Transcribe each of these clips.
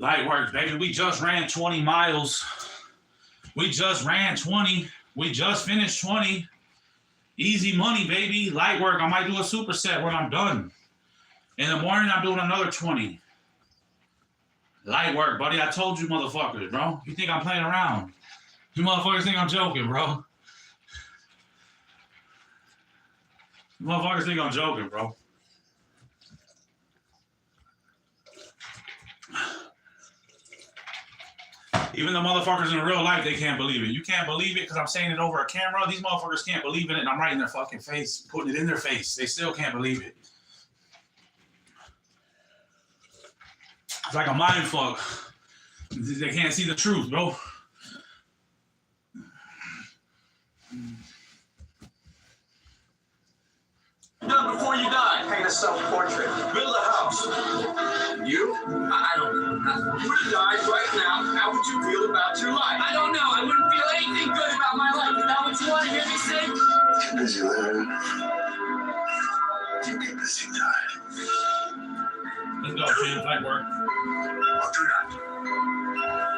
Light work, baby. We just ran 20 miles. We just ran 20. We just finished 20. Easy money, baby. Light work. I might do a superset when I'm done. In the morning, I'm doing another 20. Light work, buddy. I told you motherfuckers, bro. You think I'm playing around. You motherfuckers think I'm joking, bro. You motherfuckers think I'm joking, bro. Even the motherfuckers in real life, they can't believe it. You can't believe it because I'm saying it over a camera. These motherfuckers can't believe it, and I'm right in their fucking face, putting it in their face. They still can't believe it. It's like a mind fuck. They can't see the truth, bro. Done before you die. Paint a self-portrait. Build a house. You? I don't know. You would have died right now. How would you feel about your life? I don't know. I wouldn't feel anything good about my life. Is that what you want to hear me say? Too busy living. Too busy dying. Let's go, James. Light work. I'll do that.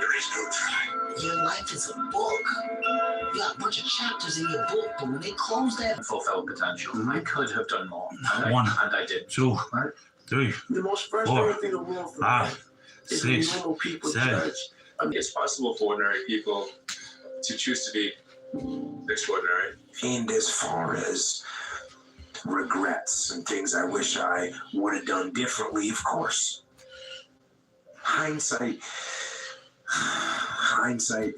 There is no time. Your life is a book. You got a bunch of chapters in your book, but when they close that... Fulfill potential. I could have done more. And I did. 2, 3, The most frustrating thing in the world for 5, is 6, normal people 7. judge. It's possible for ordinary people to choose to be extraordinary. And as far as regrets and things I wish I would have done differently, of course. Hindsight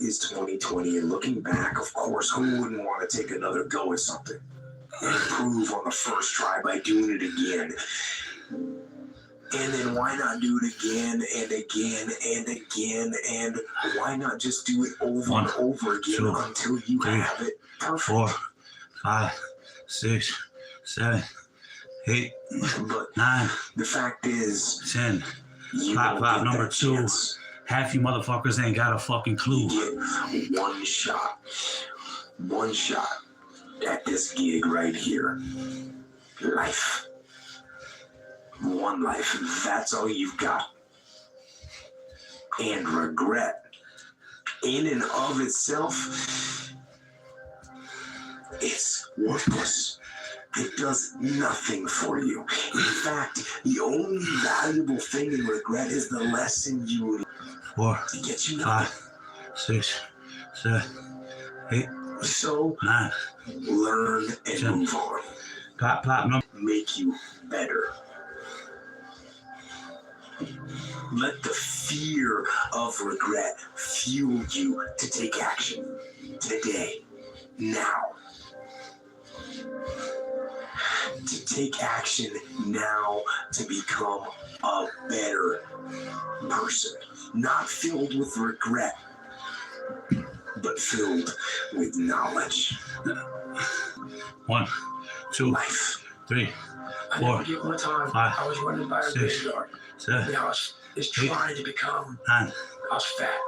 is 20/20, and looking back, of course, who wouldn't want to take another go at something and improve on the first try by doing it again? And then why not do it again and again and again, and why not just do it over and over again 2, until you 3, have it perfect? 4, 5, 6, 7, 8, But 9, the fact is, 10. you Pop, don't pop, get number that 2. chance. Half you motherfuckers ain't got a fucking clue. You get one shot at this gig right here. Life. One life. That's all you've got. And regret, in and of itself, it's worthless. It does nothing for you. In fact, the only valuable thing in regret is the lesson you will 4, to get you 5, 6, 7, 8, so 9. learn and 10. move on. Pop, pop, number. Make you better. Let the fear of regret fuel you to take action today, now. To take action now to become a better person. Not filled with regret, but filled with knowledge. 1, 2, Life. 3, I 4, never get one time. 5, I was running by a 6, graveyard. 7, And I was trying to become. 9, I was fat.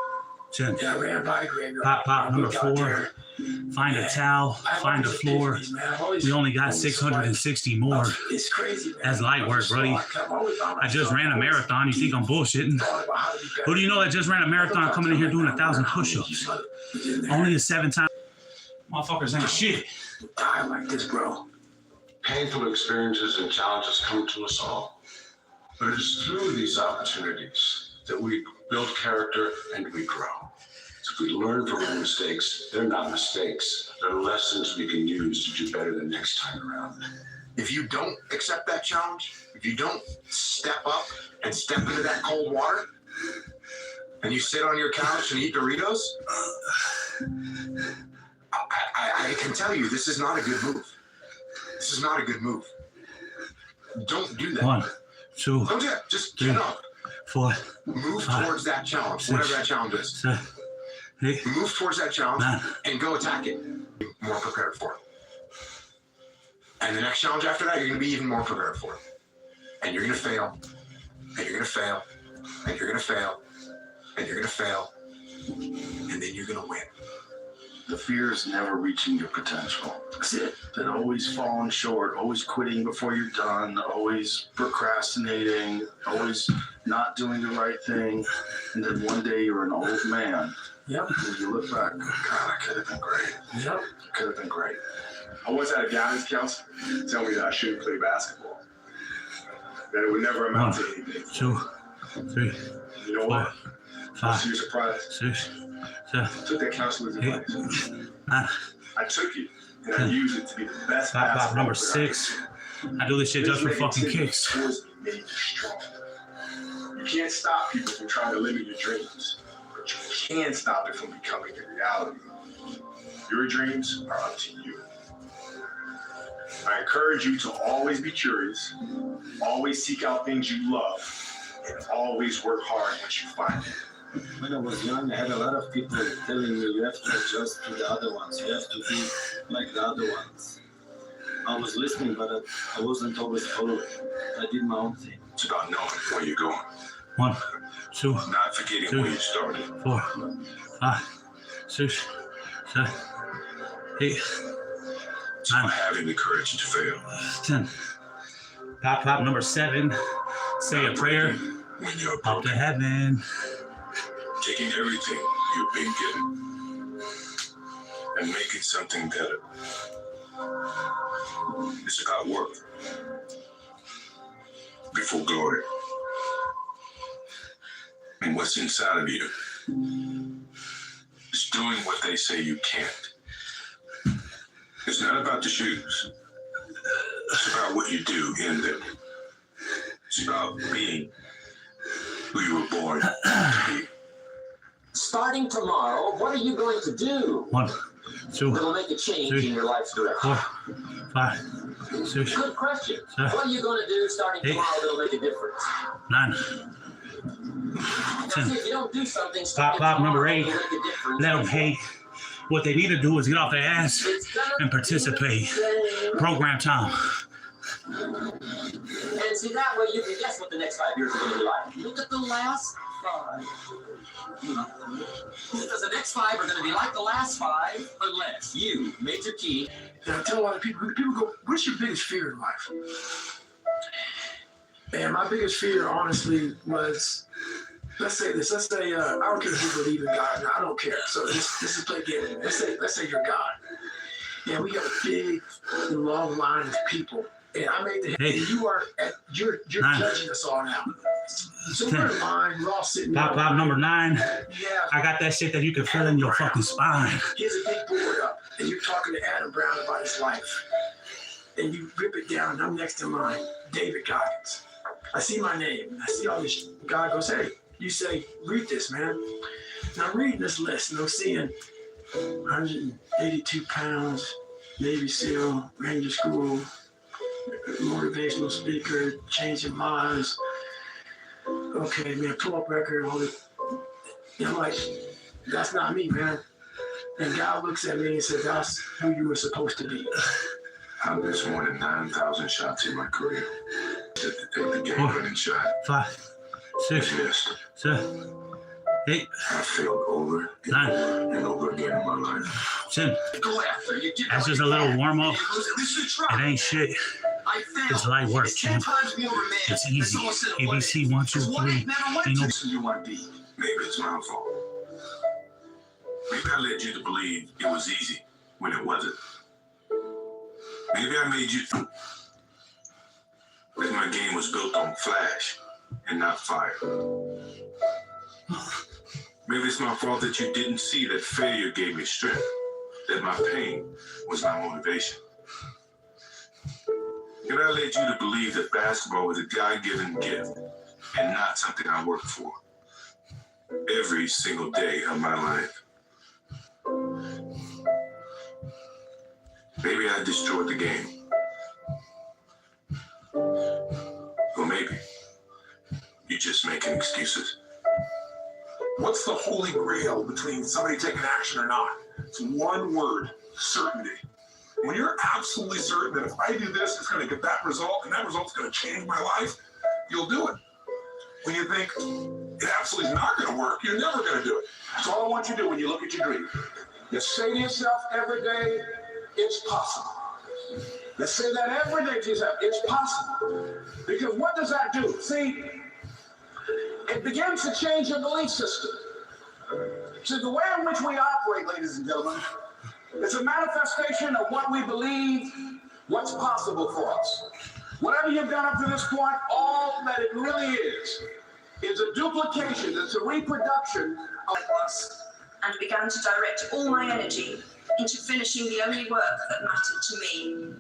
10. And I ran by a graveyard. Pop, pop, I number looked out 4. there. Find a towel, find a floor. We only got 660 more. It's crazy, man. That's light work, buddy. I just ran a marathon. You think I'm bullshitting? Who do you know that just ran a marathon coming in here doing 1,000 push-ups? Only a 7 times. Motherfuckers ain't shit. Die like this, bro. Painful experiences and challenges come to us all. But it is through these opportunities that we build character and we grow. So if we learn from our mistakes, they're not mistakes. They're lessons we can use to do better the next time around. If you don't accept that challenge, if you don't step up and step into that cold water, and you sit on your couch and eat Doritos, I can tell you this is not a good move. This is not a good move. Don't do that. 1, 2, Don't do that. Just 3, get up. 4, Move 5, towards that challenge, 6, whatever that challenge is. 7, 8, Move towards that challenge 9. and go attack it. Be more prepared for it. And the next challenge after that, you're going to be even more prepared for it. And you're going to fail. And you're going to fail. And you're going to fail. And you're going to fail. And then you're going to win. The fear is never reaching your potential. That's it. And always falling short, always quitting before you're done, always procrastinating, always not doing the right thing, and then one day you're an old man. Yep. And you look back, God, I could have been great. Yep. Could have been great. I once had a guidance counselor tell me that I shouldn't play basketball. That it would never amount to anything. 2, 3, You know 4, what? 5, You're surprised. 6, 7, I took that counselor's 8, advice. 9. I took it and I used it to be the best Pop basketball number player I 6. I do this shit just for fucking kicks. Made you strong. You can't stop people from trying to limit your dreams, but you can stop it from becoming a reality. Your dreams are up to you. I encourage you to always be curious, always seek out things you love, and always work hard once you find it. When I was young, I had a lot of people telling me you have to adjust to the other ones. You have to be like the other ones. I was listening, but I wasn't always following. I did my own thing. It's about knowing where you're going, 1, 2, not forgetting where you started. 4, 5, 6, 7, 8, It's about having the courage to fail. 10. Pop number 7. Say a prayer. When you're Up to broken, heaven. taking everything you've been given and making something better. It's about work before glory. And what's inside of you is doing what they say you can't. It's not about the shoes. It's about what you do in them. It's about being who you were born to be. Starting tomorrow, what are you going to do 1, 2, that'll make a change 3, in your life's direction? 4, 5, 6, Good question. 7, What are you going to do starting 8, tomorrow that'll make a difference? 9, Now, 10. see, if you don't do something starting Pop number tomorrow 8. that'll make a difference, Let them hate. What they need to do is get off their ass it's gonna and participate. be the same. Program time. And see, that way you can guess what the next 5 years are going to be like. Look at the last 5. Because the next 5 are going to be like the last 5, but less. You, Major Key. And I tell a lot of people go, what's your biggest fear in life? And my biggest fear, honestly, was, let's say this. Let's say, I don't care if you believe in God. No, I don't care. So this is play game. Let's say you're God. Yeah, we got a big, long line of people. And I made the Hey. and you're 9. judging us all now. So we're in line, we're all sitting there. Pop number 9. Yeah. I got that shit that you can feel in your fucking spine. Here's a big board up, and you're talking to Adam Brown about his life. And you rip it down, and I'm next to mine, David Goggins. I see my name, and I see all this. God goes, hey, you say, read this, man. And I'm reading this list, and I'm seeing 182 pounds, Navy SEAL, Ranger School, motivational speaker, changing lives. Okay, man, pull-up record, all this. And I'm like, that's not me, man. And God looks at me and says, that's who you were supposed to be. I've missed more than 9,000 shots in my career. The game winning shot. 5, 6, I missed. 7, 8, I failed over and 9, over and over again in my life. 10. Go after you. That's just a little warm up. At least you It try. ain't shit. I failed. It's light work, It's 10 champ. times more, man. It's easy. Someone said it was. ABC 1, 2, 3. Ain't no Who you want to be? Maybe it's my fault. Maybe I led you to believe it was easy when it wasn't. Maybe I made you think that my game was built on flash and not fire. Maybe it's my fault that you didn't see that failure gave me strength, that my pain was my motivation. Maybe I led you to believe that basketball was a God-given gift and not something I worked for every single day of my life. Maybe I destroyed the game. Or maybe you're just making excuses. What's the holy grail between somebody taking action or not? It's one word: certainty. When you're absolutely certain that if I do this, it's going to get that result, and that result's going to change my life, you'll do it. When you think it absolutely is not going to work, you're never going to do it. That's all I want you to do when you look at your dream. You say to yourself every day, it's possible. Let's say that every day to yourself, it's possible. Because what does that do? See, It begins to change your belief system. See, the way in which we operate, ladies and gentlemen, is a manifestation of what we believe, what's possible for us. Whatever you've done up to this point, all that it really is a duplication, it's a reproduction of us. And began to direct all my energy into finishing the only work that mattered to me.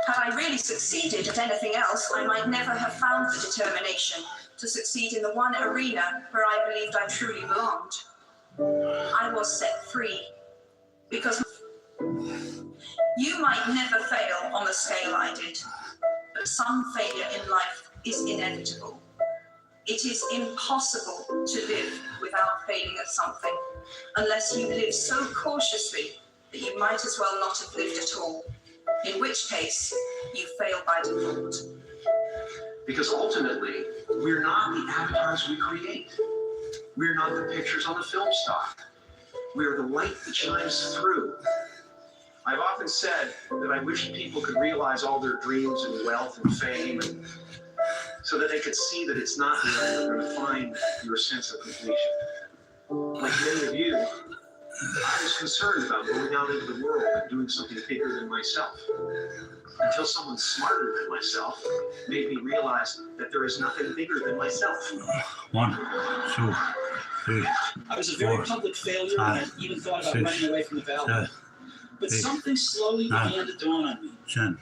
Had I really succeeded at anything else, I might never have found the determination to succeed in the one arena where I believed I truly belonged. I was set free, because you might never fail on the scale I did, but some failure in life is inevitable. It is impossible to live without failing at something, unless you live so cautiously that you might as well not have lived at all, in which case you fail by default. Because ultimately, we're not the avatars we create. We're not the pictures on the film stock. We are the light that shines through. I've often said that I wish people could realize all their dreams and wealth and fame, and so that they could see that it's not where you're going to find your sense of completion. Like many of you, I was concerned about going out into the world and doing something bigger than myself. Until someone smarter than myself made me realize that there is nothing bigger than myself. 1, 2, 3. I was a very public failure, and I even thought about running away from the valley. But something slowly began to dawn on me. 10.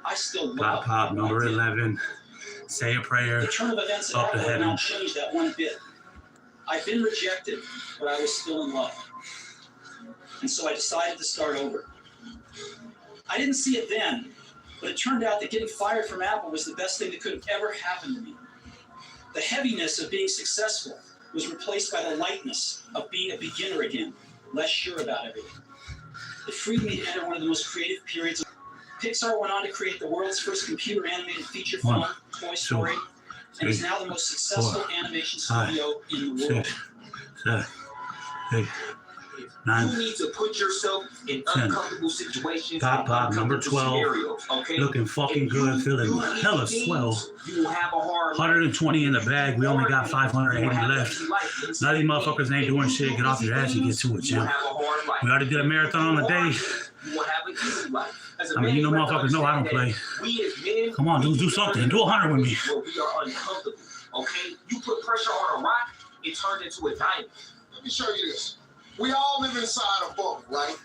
I still love Pop, number 11. Say a prayer. The turn of events Up that to happened heaven. not change that one bit. I've been rejected, but I was still in love. And so I decided to start over. I didn't see it then, but it turned out that getting fired from Apple was the best thing that could have ever happened to me. The heaviness of being successful was replaced by the lightness of being a beginner again, less sure about everything. It freed me to enter one of the most creative periods. Pixar went on to create the world's first computer animated feature film, Toy Story, and is now the most successful animation studio in the world. 7, 8, 9. You need to put yourself in 10. uncomfortable situations. Pop, number 12. Scenarios, okay? Looking fucking good, feeling hella swell. You will have a hard 120 in the bag. We only got 580 left. None of these motherfuckers ain't doing shit. Get off your ass and get to it, Jim. We already did a marathon on the day. You will have an easy life. I mean, you know motherfuckers know I don't play. Come on, dude, do something. Do 100 with me. Well, we are uncomfortable, okay? You put pressure on a rock, it turns into a diamond. Let me show you this. We all live inside a bubble, right?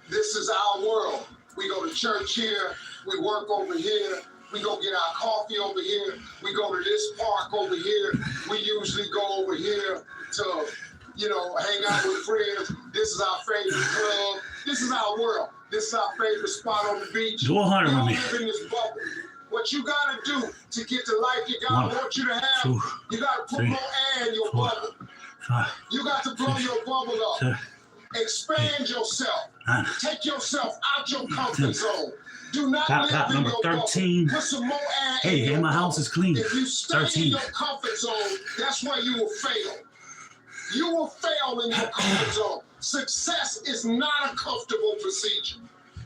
This is our world. We go to church here, we work over here, we go get our coffee over here, we go to this park over here, we usually go over here to, hang out with friends. This is our favorite club. This is our world. This is our favorite spot on the beach. Do 100 with me. We all live in this bubble. What you gotta do to get the life you God want you to have, 2, you gotta put 3, more air in your 4, bubble. 5. You got to blow your bubble up. 7, Expand yourself. 9. Take yourself out your comfort zone. Do not live Pop, in number your 13. bubble. Put some more air Hey, in my your house bubble. is clean. If you stay 13. in your comfort zone, that's where you will fail. You will fail in your comfort zone. Success is not a comfortable procedure.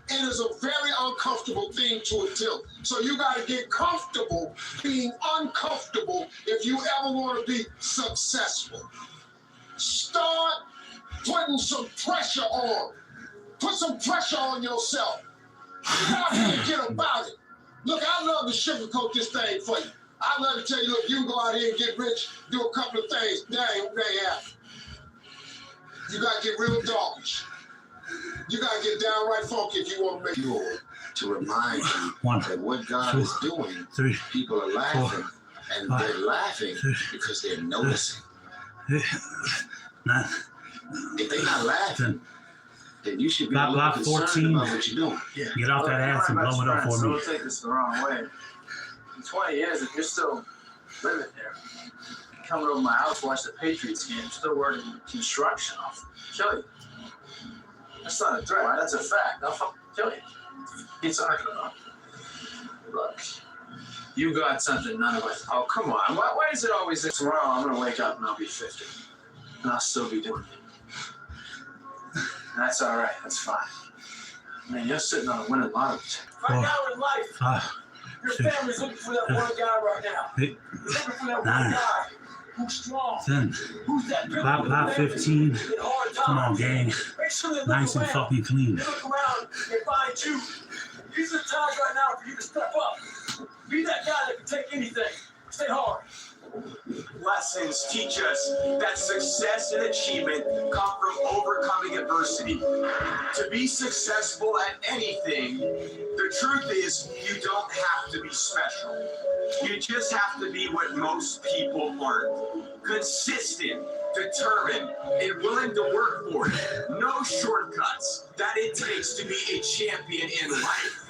It is a very uncomfortable thing to attempt. So you got to get comfortable being uncomfortable if you ever want to be successful. Start putting some pressure on. Put some pressure on yourself. Stop and get about it. Look, I love to sugarcoat this thing for you. I love to tell you, look, you can go out here and get rich, do a couple of things. They ain't happen. You got to get real doggish. You got to get downright funky if you want to make Fuel to remind you 1, that what God 2, is doing, 3, people are laughing, 4, and 5, they're laughing 6, because they're noticing. 9. If they're not laughing, then you should be a little concerned 14. about what you're doing. Yeah. Get off that ass and blow it up for me. Don't take this the wrong way. In 20 years, if you're still living there, coming over my house, watch the Patriots game, still working construction, I'll kill you. That's not a threat. That's a fact. I'll fucking kill you. It's talking about. Look, you got something none of us. Oh, come on. Why is it always this? Tomorrow I'm going to wake up and I'll be 50. And I'll still be doing it. And that's all right. That's fine. I mean, you're sitting on a winning lottery. Right now in life, your family's looking for that one guy right now. They're looking for that one guy Who's strong? 10. Who's that Pop 15. Come on, gang. Nice and fucking clean. They look around and find you. These are the times right now for you to step up. Be that guy that can take anything. Stay hard. Lessons teach us that success and achievement come from overcoming adversity. To be successful at anything, the truth is you don't have to be special. You just have to be what most people aren't. Consistent, determined, and willing to work for it. No shortcuts. That it takes to be a champion in life.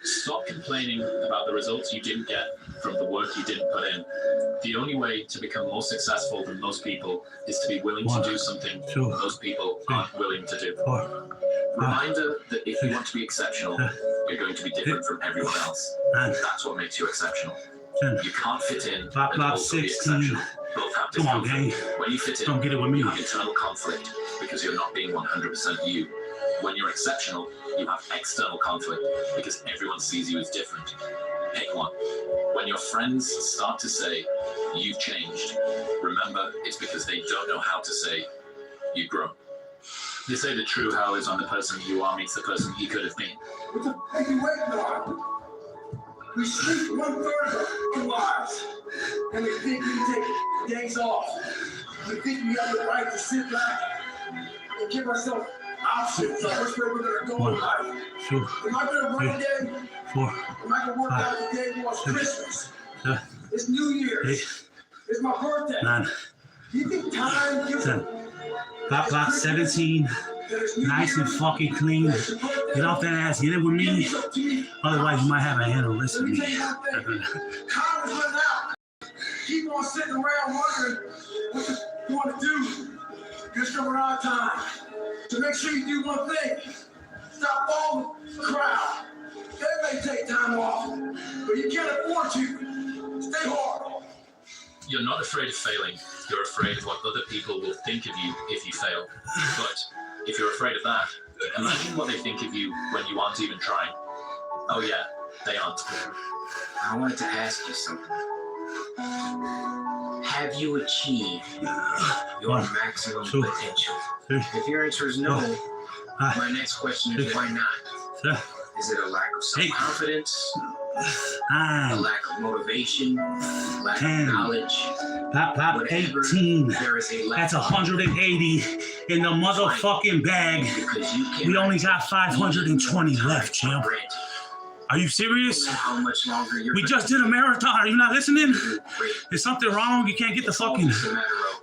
Stop complaining about the results you didn't get from the work you didn't put in. The only way to become more successful than most people is to be willing to do something most people aren't willing to do. Reminder that if you want to be exceptional, you're going to be different from everyone else. That's what makes you exceptional. You can't fit in and also be exceptional. Both have discomfort. When you fit in, you have internal conflict because you're not being 100% you. When you're exceptional, you have external conflict because everyone sees you as different. Pick one. When your friends start to say, you've changed, remember it's because they don't know how to say, you've grown. They say the true how is on the person you are meets the person you could have been. What the heck are you waiting on? We sleep 1/3 of our lives, and we think we take days off. We think we have the right to sit back and give ourselves options on which way we're going to go in life. Am I going to run today? Am I going to work out today? Well, it's Christmas. It's New Year's. It's my birthday. 9. Do you think time gives Pop 17. Nice and fucking clean. Get off that ass. Get it with me. Otherwise, you might have a aneurysm. Time is running out. Keep on sitting around wondering what you want to do. Just over our time. So make sure you do one thing. Stop following the crowd. They may take time off, but you can't afford to. Stay hard. You're not afraid of failing. You're afraid of what other people will think of you if you fail. But if you're afraid of that, imagine what they think of you when you aren't even trying. Oh yeah, they aren't. I wanted to ask you something. Have you achieved your maximum potential? If your answer is no, my next question is why not? Is it a lack of self-confidence? A lack of motivation? Lack of knowledge? Pop 18. That's 180 in the motherfucking bag. We only got 520 left, champ. Are you serious? How much longer we just did a marathon. Are you not listening? Is something wrong? You can't get the fucking,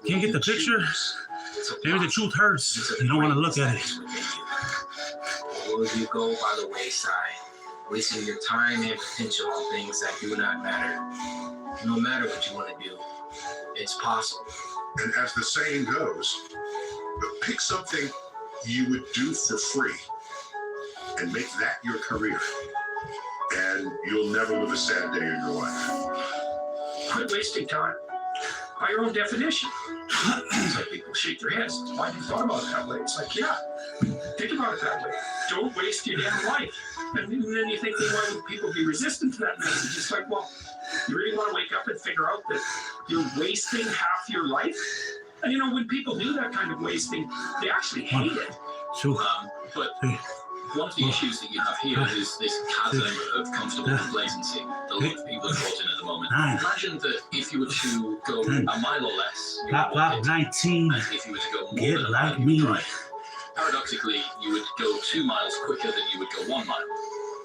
can't get the picture? Maybe the truth hurts. You don't want to look at it. Or will you go by the wayside, wasting your time and potential on things that do not matter? No matter what you want to do, it's possible. And as the saying goes, pick something you would do for free and make that your career. And you'll never live a sad day in your life. Quit wasting time. By your own definition. It's like people shake their heads. Why have you thought about it that way? It's like, yeah, think about it that way. Don't waste your damn life. And then you think, well, why would people be resistant to that message? It's like, well, you really want to wake up and figure out that you're wasting half your life? And you know, when people do that kind of wasting, they actually hate it. But one of the issues that you have here is this chasm of comfortable complacency that a lot of people are caught in at the moment. Imagine that if you were to go a mile or less, you would walk it. 19. And if you were to go more than a mile, you would drive. Paradoxically, you would go 2 miles quicker than you would go 1 mile.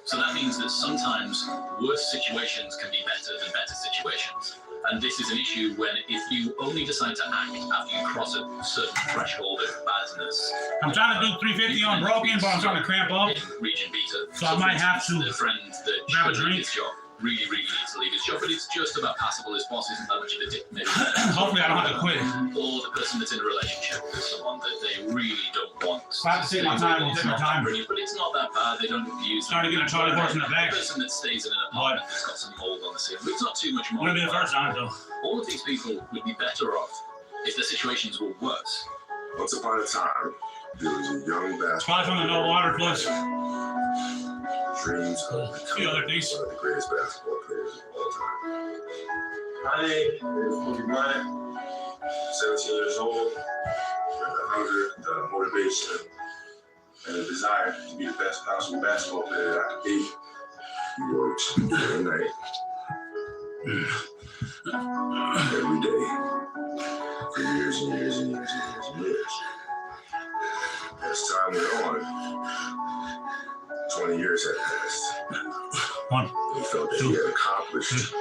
So that means that sometimes worse situations can be better than better situations. And this is an issue when if you only decide to act after you cross a certain threshold of badness. I'm trying to do 350 on broken, but I'm trying to cramp up. Region beta. So I might have to the friend that grab a drink. His job really needs to leave his job, but it's just about passable. His boss isn't that much of a dick. Maybe hopefully I don't have to quit. Or the person that's in a relationship with someone that they really don't want. I have to take my time. We'll take my time. But it's not that bad. They don't abuse. Trying to get a Charlie horse in the back. The person that stays in an apartment that's got some mold on the ceiling. It's not too much more. Gonna be the first time though. All of these people would be better off if their situations were worse. Once upon a time, there was a young basketball. Probably from the no water plus. Dreams of the other things. One of the greatest basketball players of all time. My name is Kobe Bryant, 17 years old, with the hunger, the motivation, and the desire to be the best possible basketball player that I could be. He works day and night, every day, for years and years and years and years and years. As time went on, 20 years had passed. He felt that he had accomplished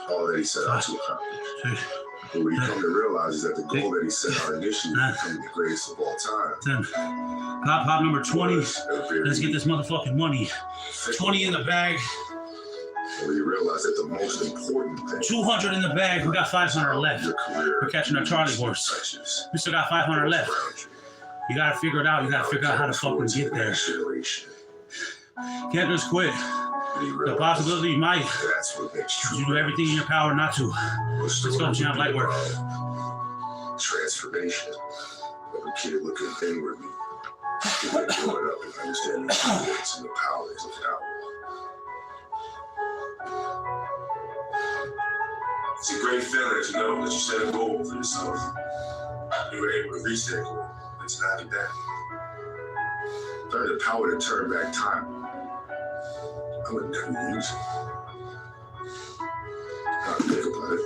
all that he set out to accomplish. But what he come to realize is that the goal that he set out initially was becoming the greatest of all time. Pop number 20. Let's get this motherfucking money. 20 in the bag. When you realize that the most important thing, 200 in the bag. We got 500 left. We're catching our Charlie horse. We still got 500 left. You gotta figure it out. You gotta figure out how to fucking get there. Can't just quit. The possibility you might. You do everything in your power not to. Let's go, champ. Lightwork. Transformation of a kid looking inwardly. To get growing up and understanding the importance and the powers of power. It's a great feeling to know that you set a goal for yourself. You were able to reach that goal. It's not that. If I had the power to turn back time, I would never use it. I think about it.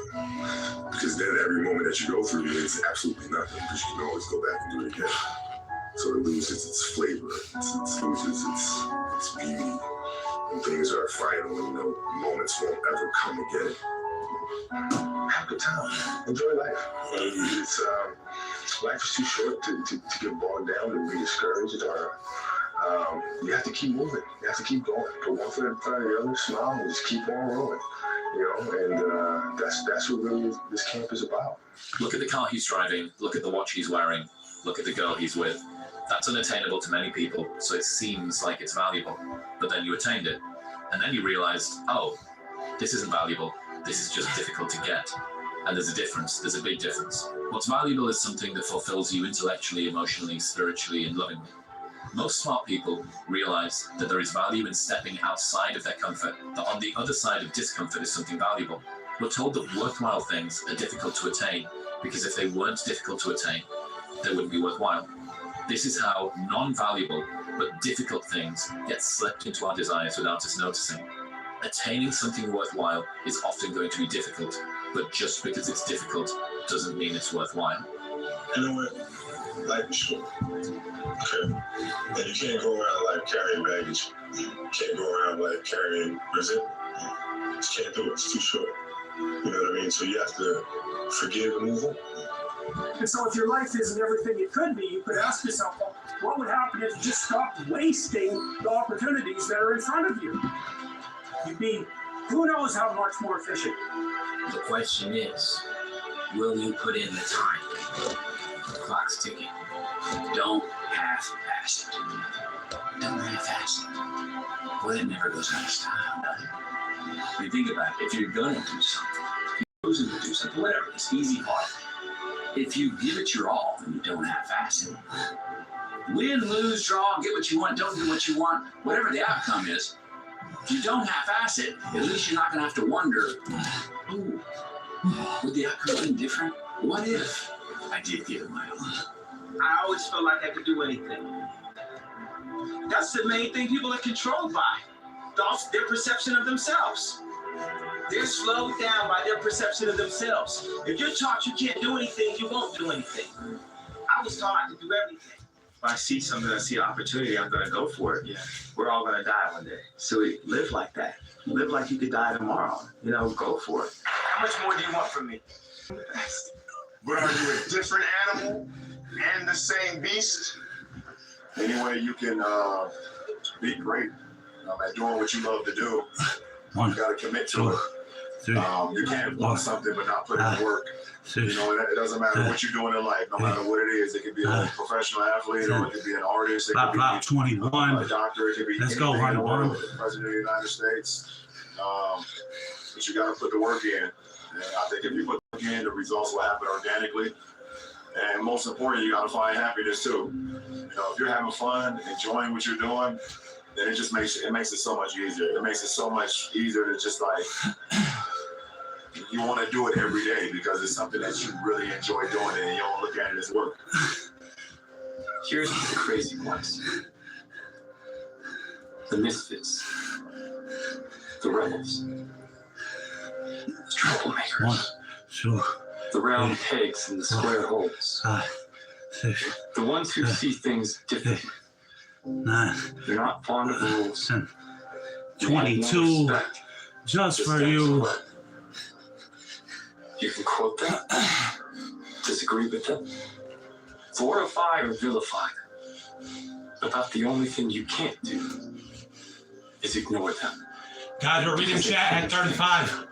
Because then every moment that you go through means absolutely nothing, because you can always go back and do it again. So it loses its flavor, it loses its beauty. When things are final and moments won't ever come again. Have a good time. Enjoy life. Life is too short to get bogged down and be discouraged, or you have to keep moving. You have to keep going. Put one foot in front of the other, smile, and just keep on rolling. And that's what really this camp is about. Look at the car he's driving. Look at the watch he's wearing. Look at the girl he's with. That's unattainable to many people, so it seems like it's valuable. But then you attained it, and then you realized, oh, this isn't valuable. This is just difficult to get. And there's a difference. There's a big difference. What's valuable is something that fulfills you intellectually, emotionally, spiritually, and lovingly. Most smart people realize that there is value in stepping outside of their comfort, that on the other side of discomfort is something valuable. We're told that worthwhile things are difficult to attain, because if they weren't difficult to attain, they wouldn't be worthwhile. This is how non-valuable but difficult things get slipped into our desires without us noticing. Attaining something worthwhile is often going to be difficult, but just because it's difficult doesn't mean it's worthwhile. You know what? Life is short. Okay? And you can't go around life carrying baggage. You can't go around life carrying resentment. You just can't do it. It's too short. You know what I mean? So you have to forgive and move on. And so if your life isn't everything it could be, you could ask yourself, well, what would happen if you just stopped wasting the opportunities that are in front of you? You'd be, who knows how much more efficient. The question is, will you put in the time? The clock's ticking. Don't half-ass it. Don't half-ass it. Well, it never goes out of style, does it? I mean, think about it. If you're gonna do something, if you're choosing to do something, whatever, it's easy, hard. If you give it your all, then you don't half-ass it. Win, lose, draw, get what you want, don't do what you want, whatever the outcome is, if you don't half-ass it, at least you're not going to have to wonder, ooh, would the outcome have been different? What if I did give it my all? I always felt like I could do anything. That's the main thing people are controlled by. Their perception of themselves. They're slowed down by their perception of themselves. If you're taught you can't do anything, you won't do anything. I was taught to do everything. If I see something, I see an opportunity, I'm going to go for it. Yeah. We're all going to die one day. So we live like that. Live like you could die tomorrow. You know, go for it. How much more do you want from me? But are you a different animal and the same beast? Anyway, you can be great at doing what you love to do. You got to commit to it. You can't want something but not put in the work. You know, it doesn't matter what you're doing in life, no matter what it is. It could be a professional athlete, or it could be an artist, it could be 21. A doctor, it could be Let's go, anything in the world, Ronnie. the President of the United States. But you got to put the work in. And I think if you put the work in, the results will happen organically. And most important, you got to find happiness too. You know, if you're having fun, enjoying what you're doing, then it just makes it so much easier. It makes it so much easier to just like You want to do it every day because it's something that you really enjoy doing and you don't look at it as work. Here's the crazy ones. The misfits. The rebels. The troublemakers. 1, 2, the round pegs in the square holes. 5, 6. The ones who see things differently. 9. They're not fond of rules. 10. 22. Just for you. You can quote them, disagree with them, glorify or vilify them. About the only thing you can't do is ignore them. Guys, we're reading chat at 35.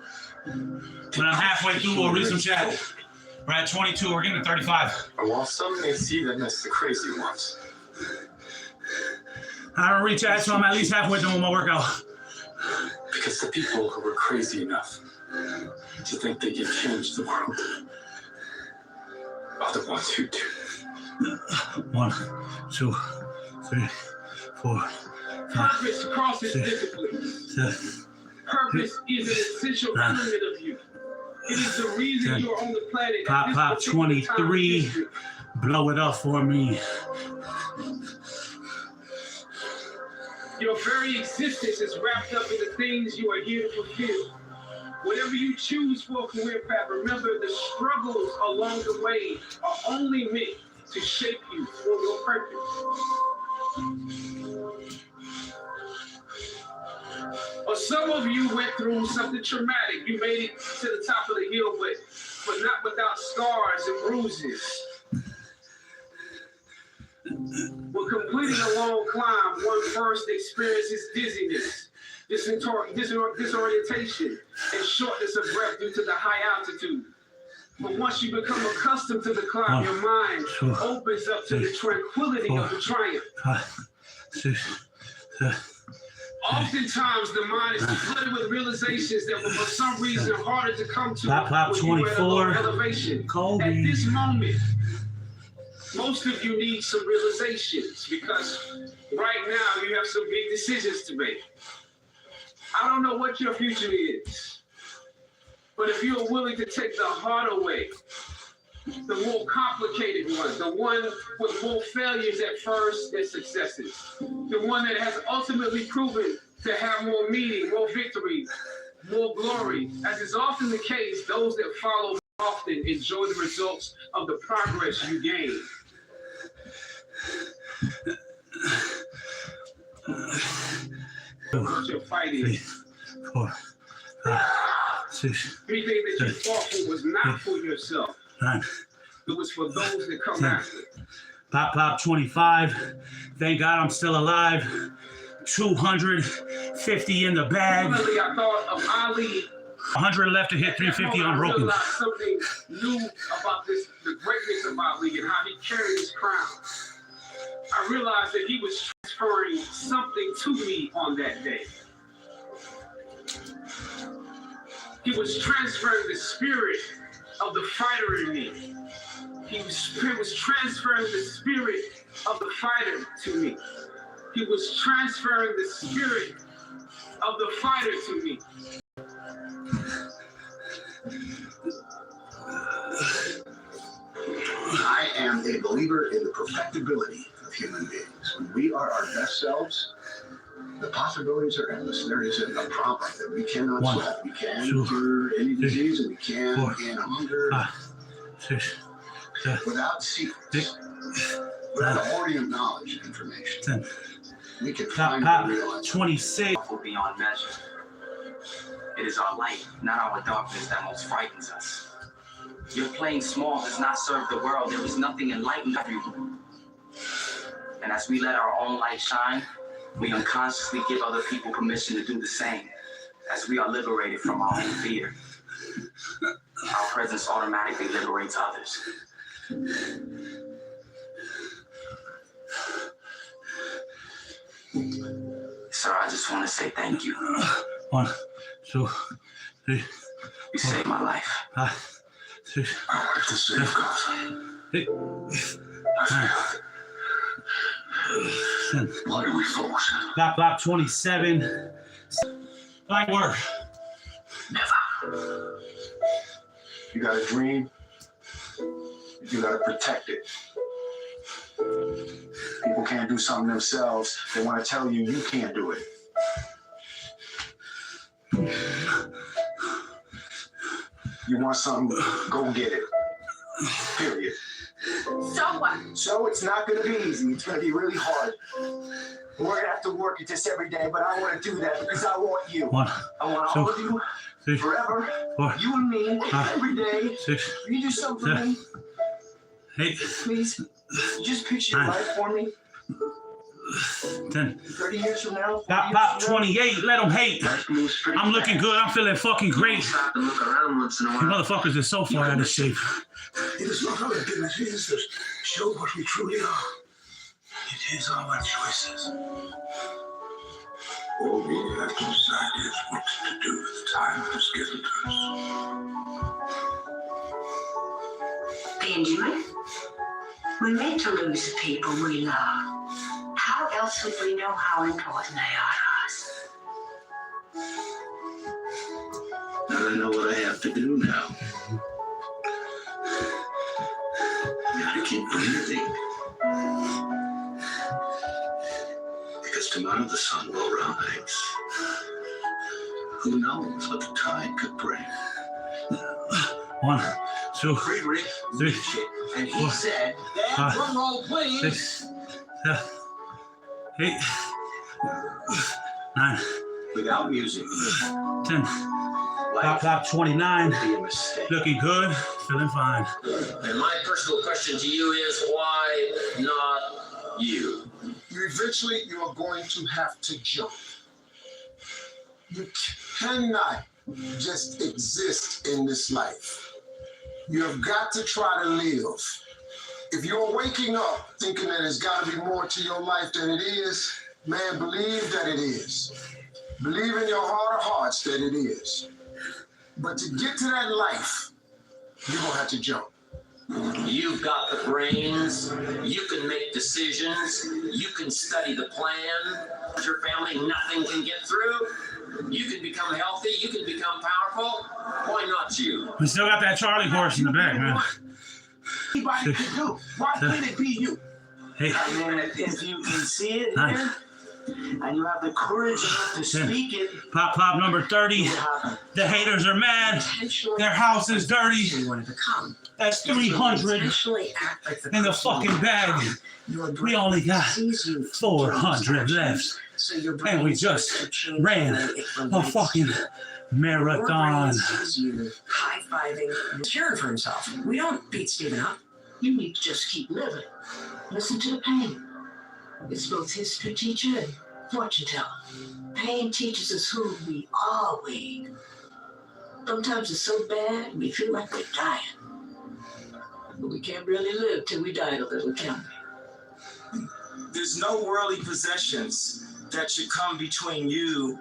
When I'm halfway through, we'll read some chat. We're at 22, we're getting to 35. And while some may see them as the crazy ones, I don't read chat, so I'm at least halfway through my workout. Because the people who were crazy enough to think they could change the world are the ones who do. 1, 2, 3, 4, 5, Purpose crosses 6, disciplines. 7, Purpose is an essential 9, element of you. It is the reason 10. you're on the planet. Pop, at this pop, particular time in 23. history. Blow it up for me. Your very existence is wrapped up in the things you are here to fulfill. Whatever you choose for a career path, remember the struggles along the way are only meant to shape you for your purpose. Or some of you went through something traumatic. You made it to the top of the hill, but not without scars and bruises. When completing a long climb, one first experiences dizziness, disorientation, and shortness of breath due to the high altitude. But once you become accustomed to the climb, your mind opens up to the tranquility of the triumph. 5, 6, 7. Oftentimes, the mind is flooded with realizations that were for some reason harder to come to Pop, pop, when you were at a lower 24. elevation. Kobe. At this moment, most of you need some realizations because right now you have some big decisions to make. I don't know what your future is, but if you're willing to take the harder way, the more complicated one, the one with more failures at first than successes, the one that has ultimately proven to have more meaning, more victory, more glory. As is often the case, those that follow often enjoy the results of the progress you gain. What your fight is. 3, 4, 5, 6. Everything that you fought for was not for yourself. 9. It was for those that come after. Pop, pop, 25. Thank God I'm still alive. 250 in the bag. Ultimately, I thought of Ali. 100 left to hit 350 unbroken. I realized something new about the greatness of Ali and how he carried his crown. I realized that he was transferring something to me on that day. He was transferring the spirit of the fighter in me. He was transferring the spirit of the fighter to me. He was transferring the spirit of the fighter to me. I am a believer in the perfectibility of human beings. When we are our best selves, the possibilities are endless. There isn't a problem that we cannot solve. We can cure any disease, and we can end hunger. 5, 6, 7. Without secrets, without a hoarding of knowledge and information, 10. we can Pop, find pop, and realize 26. Beyond measure. It is our light, not our darkness, that most frightens us. Your playing small does not serve the world. There is nothing enlightened of you. And as we let our own light shine, we unconsciously give other people permission to do the same, as we are liberated from our own fear. Our presence automatically liberates others. Sir, I just want to say thank you. 1, 2, 3. You saved my life. 5, 6. I wanted to save God. 8. I failed. 10. Why do we force? Pop, pop, 27. Light work. Never. You got a dream, you got to protect it. People can't do something themselves. They want to tell you you can't do it. You want something, go get it. Period. So what? So it's not going to be easy. It's going to be really hard. We're going to have to work at this every day, but I want to do that because I want you. I want all of you forever. You and me every day. You do something for me. Please, just picture your life for me. 10. 30 years from now. Pop 28. Let them hate. I'm looking good. I'm feeling fucking great. Stop and look around once in a You while. motherfuckers are so far out of shape. It is not our business. It is to show what we truly are. It is our choices. All we have to decide is what to do with the time that is given to us. Benjamin, we're meant to lose the people we love. How else would we know how important they are to us? Now I know what I have to do now. Gotta keep breathing. Because tomorrow the sun will rise. Who knows what the tide could bring? 1, 2, Friedrich 3, Nietzsche, and he 4, said, 5, drum roll, please. 6, 7, 8, 9, Without music, 10. Pop 29. be a mistake. Looking good. Feeling fine. And my personal question to you is, why not you? Eventually, you are going to have to jump. You cannot just exist in this life. You have got to try to live. If you're waking up thinking that there's got to be more to your life than it is, man, believe that it is. Believe in your heart of hearts that it is. But to get to that life, you're going to have to jump. You've got the brains, you can make decisions, you can study the plan. Your family, nothing can get through. You can become healthy, you can become powerful. Why not you? We still got that Charlie horse in the back, man. Anybody can do. Why can't it be you? Hey. I mean, if you can see it 9, here, and you have the courage enough to 10. speak it, Pop number 30. The haters are mad. Their house is dirty. That's 300 in the fucking bag. We only got 400 left. And we just ran a fucking marathon. High-fiving, cheering for himself. We don't beat Stephen up. You need to just keep living. Listen to the pain. It's both history teacher and fortune teller. Pain teaches us who we are, Wade. Sometimes it's so bad we feel like we're dying. But we can't really live till we die a little, can we? There's no worldly possessions that should come between you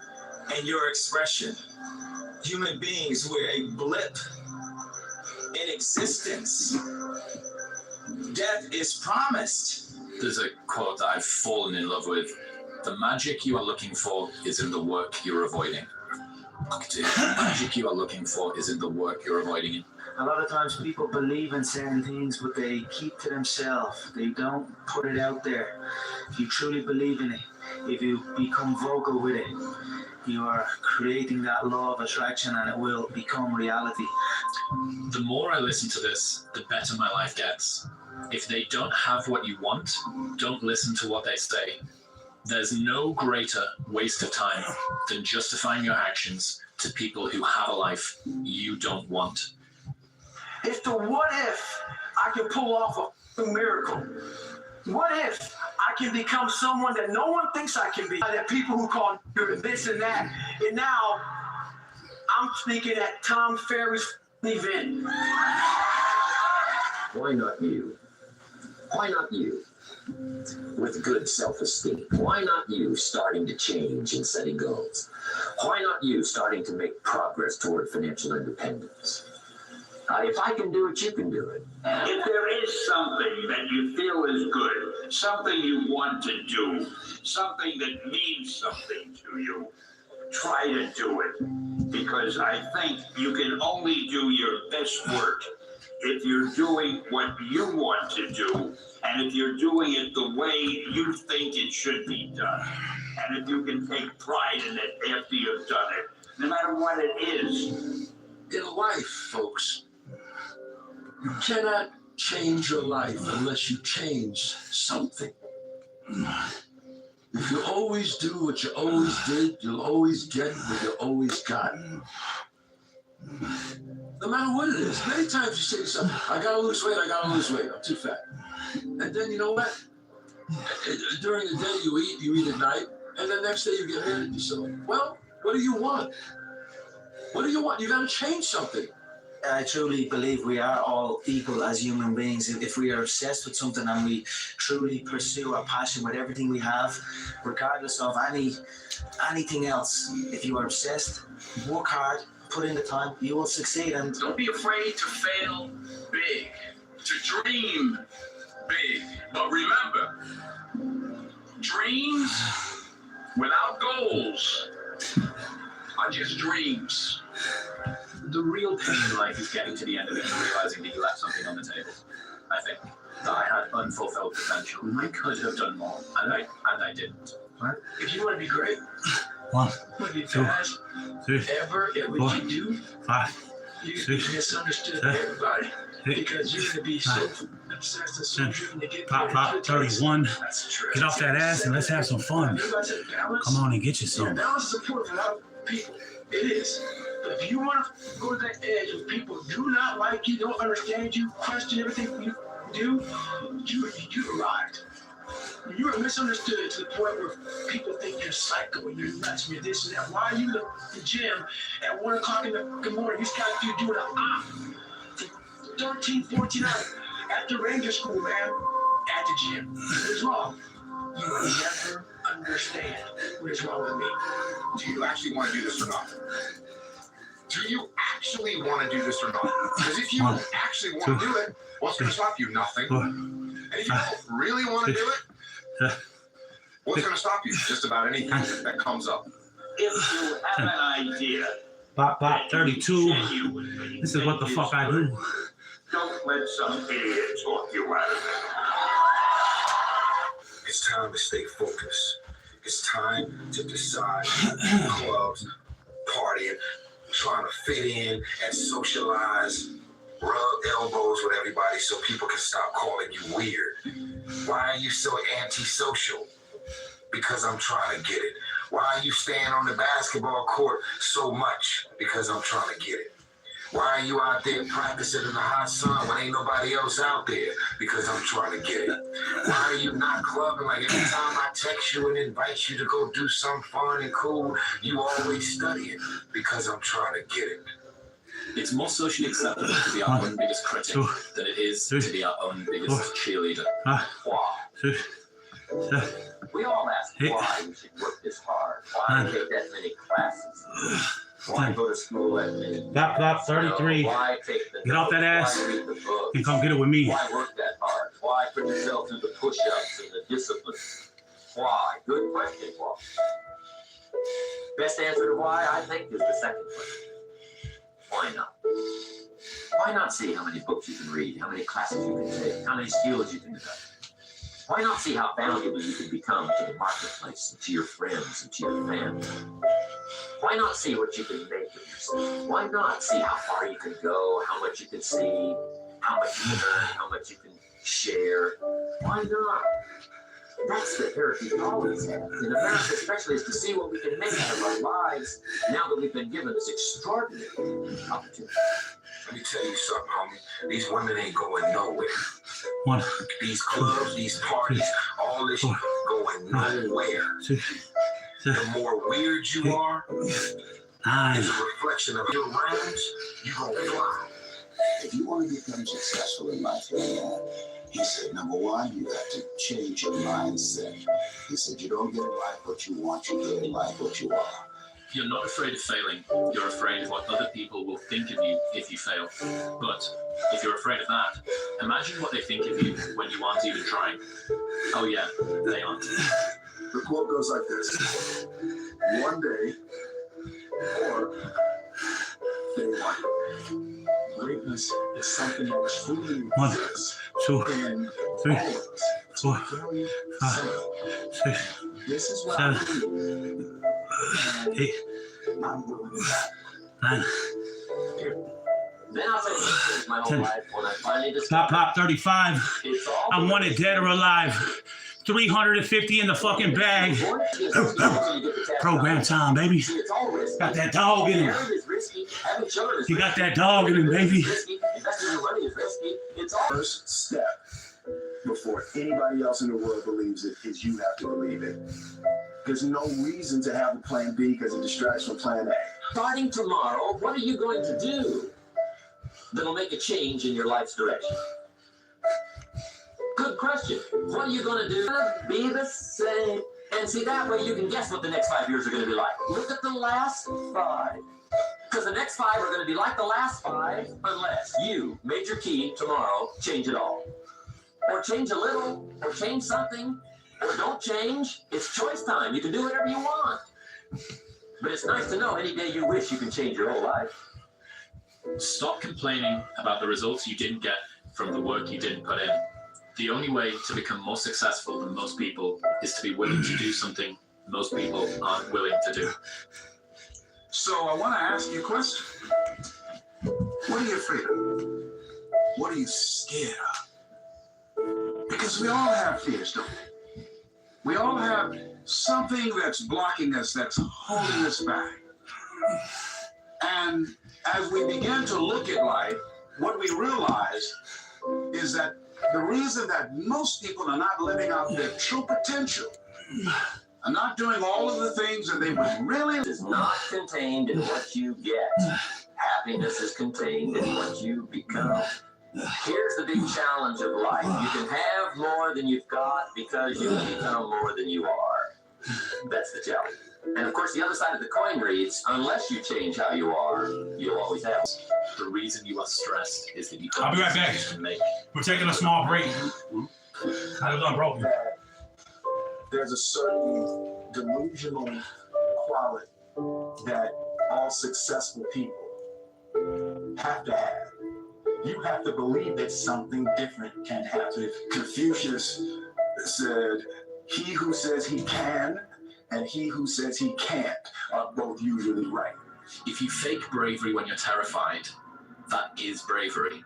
and your expression. Human beings, we're a blip in existence. Death is promised. There's a quote that I've fallen in love with. The magic you are looking for is in the work you're avoiding. The magic you are looking for is in the work you're avoiding. a lot of times people believe in certain things, but they keep to themselves. They don't put it out there. If you truly believe in it, if you become vocal with it, you are creating that law of attraction and it will become reality. The more I listen to this, the better my life gets. If they don't have what you want, don't listen to what they say. There's no greater waste of time than justifying your actions to people who have a life you don't want. It's the what if I can pull off a miracle. What if I can become someone that no one thinks I can be? That people who call this and that. And now I'm speaking at Tom Ferry's event. Why not you? Why not you? With good self-esteem. Why not you starting to change and setting goals? Why not you starting to make progress toward financial independence? If I can do it, you can do it. If there is something that you feel is good, something you want to do, something that means something to you, try to do it, because I think you can only do your best work if you're doing what you want to do, and if you're doing it the way you think it should be done, and if you can take pride in it after you've done it, no matter what it is. In life, folks, you cannot change your life unless you change something. If you always do what you always did, you'll always get what you always got. No matter what it is. Many times you say to yourself, I gotta lose weight, I'm too fat. And then you know what? During the day you eat at night, and the next day you get mad at yourself. Well, what do you want? What do you want? You gotta change something. I truly believe we are all equal as human beings. If we are obsessed with something and we truly pursue our passion with everything we have, regardless of anything else, if you are obsessed, work hard, put in the time, you will succeed. And don't be afraid to fail big, to dream big. But remember, dreams without goals are just dreams. The real pain in life is getting to the end of it and realizing that you left something on the table. I think that I had unfulfilled potential. I could have done more, and I didn't. If you want to be great, 1, want to be 2, fast, 3, ever at 4, what you do, 5, you 6, misunderstood 7, everybody. 8, Because you're going to be so obsessed and so 10, driven to get pop, 31. Get off that ass and let's have some fun. Come on and get you some. Balance is important for a lot of people. It is. But if you want to go to that edge where people do not like you, don't understand you, question everything you do, you arrived. You are misunderstood to the point where people think you're psycho, you're nuts, you're this and that. Why are you in the gym at 1 o'clock in the morning? You're doing an for 13, 14 hours after Ranger School, man, at the gym. What's wrong? You will never understand what is wrong with me. Do you actually want to do this or not? Do you actually want to do this or not? Because if you actually want to do it, what's going to stop you? Nothing. And if you don't really want to do it, what's going to stop you? Just about anything that comes up. If you have an idea, Bop, 32. This is what the fuck I do. don't let some idiot talk you out of it. It's time to stay focused. It's time to decide clubs, partying, trying to fit in and socialize, rub elbows with everybody so people can stop calling you weird. Why are you so antisocial? Because I'm trying to get it. Why are you staying on the basketball court so much? Because I'm trying to get it. Why are you out there practicing in the hot sun when ain't nobody else out there? Because I'm trying to get it. Why are you not clubbing like every time I text you and invite you to go do something fun and cool, you always studying? Because I'm trying to get it. It's more socially acceptable to be our own biggest critic than it is to be our own biggest cheerleader. Why? We all ask why we should work this hard. Why take that many classes? Why go to school at minute? Bop, 33. Why take the Get off that ass and come get it with me. Why work that hard? Why put yourself through the push-ups and the discipline? Why? Good question, why? Best answer to why, I think, is the second question. Why not? Why not see how many books you can read, how many classes you can take, how many skills you can develop? Why not see how valuable you can become to the marketplace and to your friends and to your family? Why not see what you can make of yourself? Why not see how far you can go, how much you can see, how much you can earn, how much you can share? Why not? That's the heritage we always have. In America especially, is to see what we can make out of our lives now that we've been given this extraordinary opportunity. Let me tell you something, homie. These women ain't going nowhere. 1, These clubs, these parties, all this shit going nowhere. The more weird you are, is a reflection of your rounds, you gonna fly. If you want to become successful in life, he said, number one, you have to change your mindset. He said, you don't get in life what you want, you get in life what you are. You're not afraid of failing. You're afraid of what other people will think of you if you fail. But if you're afraid of that, imagine what they think of you when you aren't even trying. Oh yeah, they aren't. The quote goes like this. One day, greatness is something that truly exists 1, 2, in 3, all of us. It's 4, very 5, simple. 6, This is what 7, I believe. 8, I'm willing to die. 9, Then I'll say this my whole 10. life when I finally Pop, discovered pop, 35. it's all I'm wanted dead or alive. 350 in the fucking bag. Program time, baby. it's all risky. Got that dog in him. Marriage is risky. Having children is You got risky. that dog in him, baby. Risky. Investing your money is risky. It's all First step before anybody else in the world believes it is you have to believe it. There's no reason to have a plan B because it distracts from plan A. starting tomorrow. What are you going to do that'll make a change in your life's direction? Good question. What are you going to do? Be the same. And see, that way you can guess what the next 5 years are going to be like. Look at the last 5. Because the next 5 are going to be like the last 5 unless you, Major Key, tomorrow, change it all. Or change a little, or change something, or don't change. It's choice time. You can do whatever you want. But it's nice to know any day you wish you can change your whole life. Stop complaining about the results you didn't get from the work you didn't put in. The only way to become more successful than most people is to be willing to do something most people aren't willing to do. So I want to ask you a question. What are you afraid of? What are you scared of? Because we all have fears, don't we? We all have something that's blocking us, that's holding us back. And as we begin to look at life, what we realize is that the reason that most people are not living out their true potential, are not doing all of the things that they would really... is not contained in what you get. Happiness is contained in what you become. Here's the big challenge of life. You can have more than you've got because you become more than you are. That's the challenge. And of course, the other side of the coin reads, unless you change how you are, you'll always have. The reason you are stressed is that you I'll be right back. We're taking a small break. I was unbroken. There's a certain delusional quality that all successful people have to have. You have to believe that something different can happen. Confucius said, he who says he can and he who says he can't are both usually right. If you fake bravery when you're terrified, that is bravery.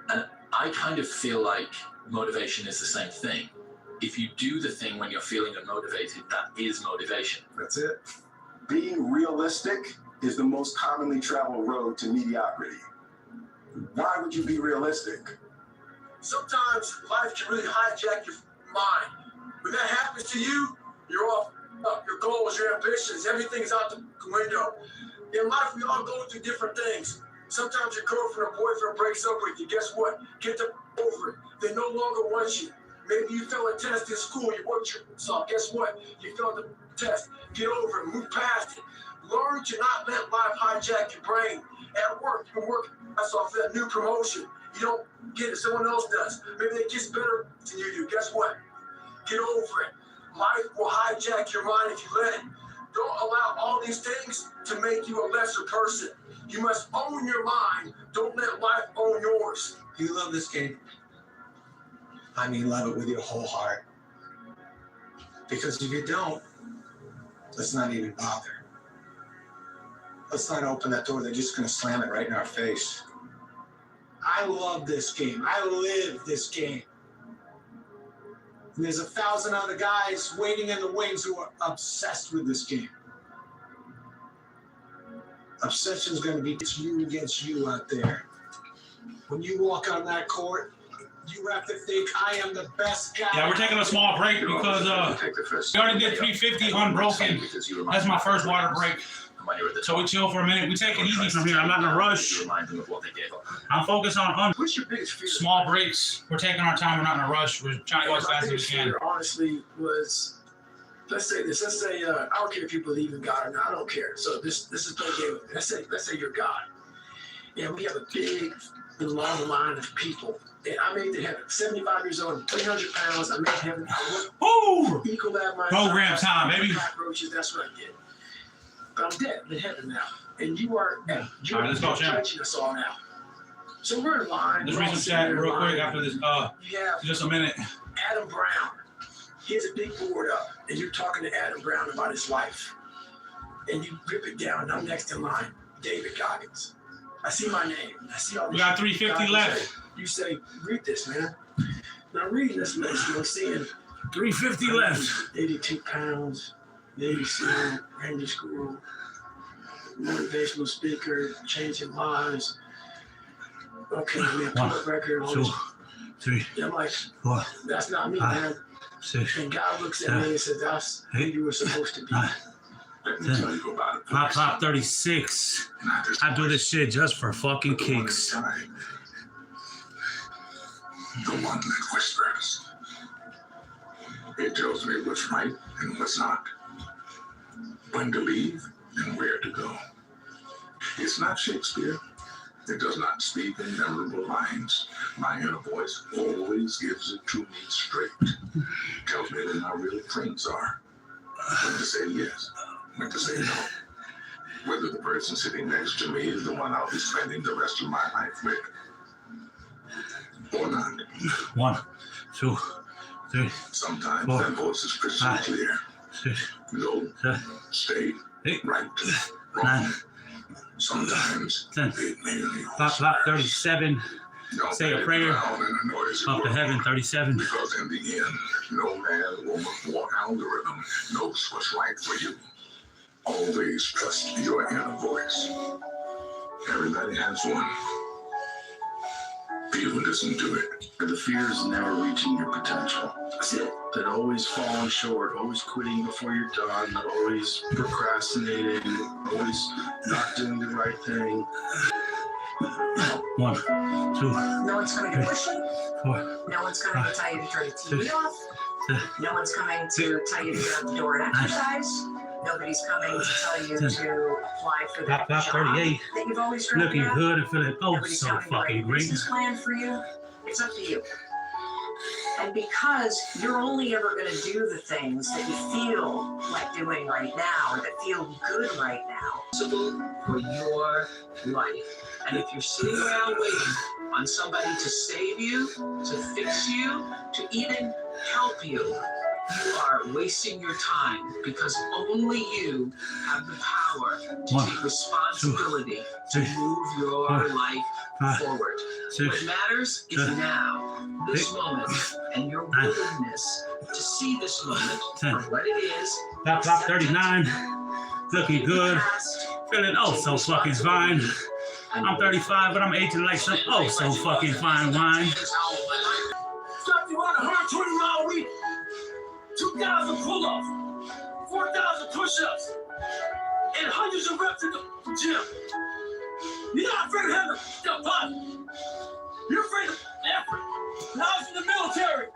And I kind of feel like motivation is the same thing. If you do the thing when you're feeling unmotivated, that is motivation. That's it. Being realistic is the most commonly traveled road to mediocrity. Why would you be realistic? Sometimes life can really hijack your mind. When that happens to you, you're off. Your goals, your ambitions, everything's out the window. In life, we all go through different things. Sometimes your girlfriend or boyfriend breaks up with you. Guess what? Get them over it. They no longer want you. Maybe you failed a test in school. You worked yourself. Guess what? You failed the test. Get over it. Move past it. Learn to not let life hijack your brain. At work, you can work off that new promotion. You don't get it. Someone else does. Maybe they get better than you do. Guess what? Get over it. Life will hijack your mind if you let it. Don't allow all these things to make you a lesser person. You must own your mind. Don't let life own yours. You love this game. I mean, love it with your whole heart. Because if you don't, let's not even bother. Let's not open that door. They're just going to slam it right in our face. I love this game. I live this game. And there's 1,000 other guys waiting in the wings who are obsessed with this game. Obsession's going to be you against you out there. When you walk on that court, you have to think, I am the best guy. Yeah, we're taking a small break because we already did 350 unbroken. That's my first water break. So we chill for a minute. We take it easy from here. I'm not in a rush. I'm focused on What's your biggest fear? small breaks. We're taking our time. We're not in a rush. We're trying to go as fast as we can. Honestly, was let's say this. Let's say I don't care if you believe in God or not. I don't care. So this is play game. Let's say you're God. And we have a big and long line of people. And I made it to heaven. 75 years old, 300 pounds. I made it to heaven. Ooh! Equal that my Program time, baby. Cockroaches. That's what I get. But I'm dead. I'm in heaven now. And you are All right, let's go, champ. judging us all now. So we're in line. Let's read some chat real quick after this. Yeah. Just a minute. Adam Brown. He has a big board up, and you're talking to Adam Brown about his life. And you rip it down, and I'm next in line, David Goggins. I see my name. I see all this. We got 350 left. You say, read this, man. Now reading this list, you're seeing 350 left. 82 pounds, Navy SEAL, Ranger School, motivational speaker, changing lives. Okay, man, public record. 2, 3, I'm like, 4, that's not me, 5, man. 6, And God looks at me and says, that's who you were supposed to be. 36. I do this shit just for fucking kicks. The one that whispers. It tells me what's right and what's not. When to leave and where to go. It's not Shakespeare. It does not speak in memorable lines. My inner voice always gives it to me straight. Tells me where my real friends are. When to say yes, when to say no. Whether the person sitting next to me is the one I'll be spending the rest of my life with. Or not. 1, 2, 3. Sometimes 4, that voice is crystal 5, clear. 6, Go, 7, stay, 8, right, 9. Sometimes 10. it merely Clock 37. Say a prayer. Up to heaven 37. Because in the end, no man, woman, or algorithm knows what's right for you. Always trust your inner voice. Everybody has one. People listen to it. The fear is never reaching your potential. That's it. That always falling short, always quitting before you're done, always procrastinating, always not doing the right thing. 1, 2. No one's coming to push you. 4. No one's coming to tell you to turn the TV off. 7. No one's coming to tell you to get out the door and exercise. Nobody's coming to tell you to apply for that job 38. that you've always dreamed Looking about. good and feeling Nobody's so coming to write fucking a great. business plan for you. It's up to you. And because you're only ever going to do the things that you feel like doing right now, or that feel good right now. For your life. And if you're sitting around waiting on somebody to save you, to fix you, to even help you, you are wasting your time, because only you have the power to 1, take responsibility 2, 3, to move your 4, life 5, forward. 6, What matters is 7, now, this 8, moment, and your 9, willingness to see this moment 10. for what it is. Clock 39. Looking good. Feeling so fucking fine. I'm 35, but I'm aging like some so fucking fine wine. Stop you on a 120-mile week, 2,000 pull-ups, 4,000 push-ups, and hundreds of reps in the gym. You're not afraid of having a body. You're afraid of effort. When I was in the military,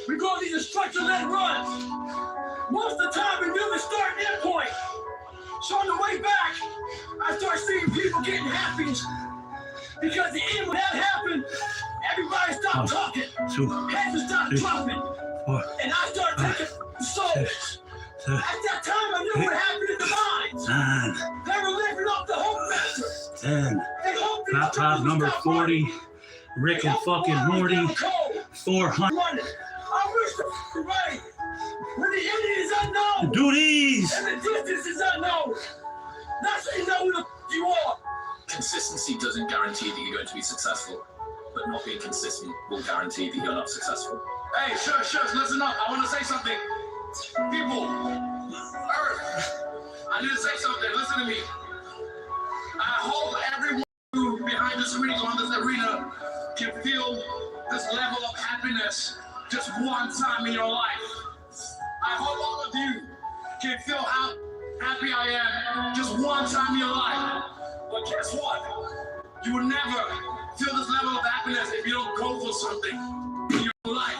we go on these instructor-led runs. Most of the time, we knew the start and end point. So on the way back, I started seeing people getting happy because the end when that happened, everybody stopped talking. 2, Heads would stop 3, dropping. 4, And I started taking souls. At that time, I knew what happened in the minds. 9, They were living off the hope factor. 10. They hoped the Top instructors would number stop 40. running. Rick and fucking They Morty. hoped the water would 400. running. I wish the right. When the ending is unknown. Do these. And the distance is unknown. Not so you know who the you are. Consistency doesn't guarantee that you're going to be successful, but not being consistent will guarantee that you're not successful. Hey, shush, listen up. I want to say something. People, Earth, I need to say something. Listen to me. I hope everyone who behind the screens on this arena can feel this level of happiness just one time in your life. I hope all of you can feel how happy I am just one time in your life. But guess what? You will never feel this level of happiness if you don't go for something in your life.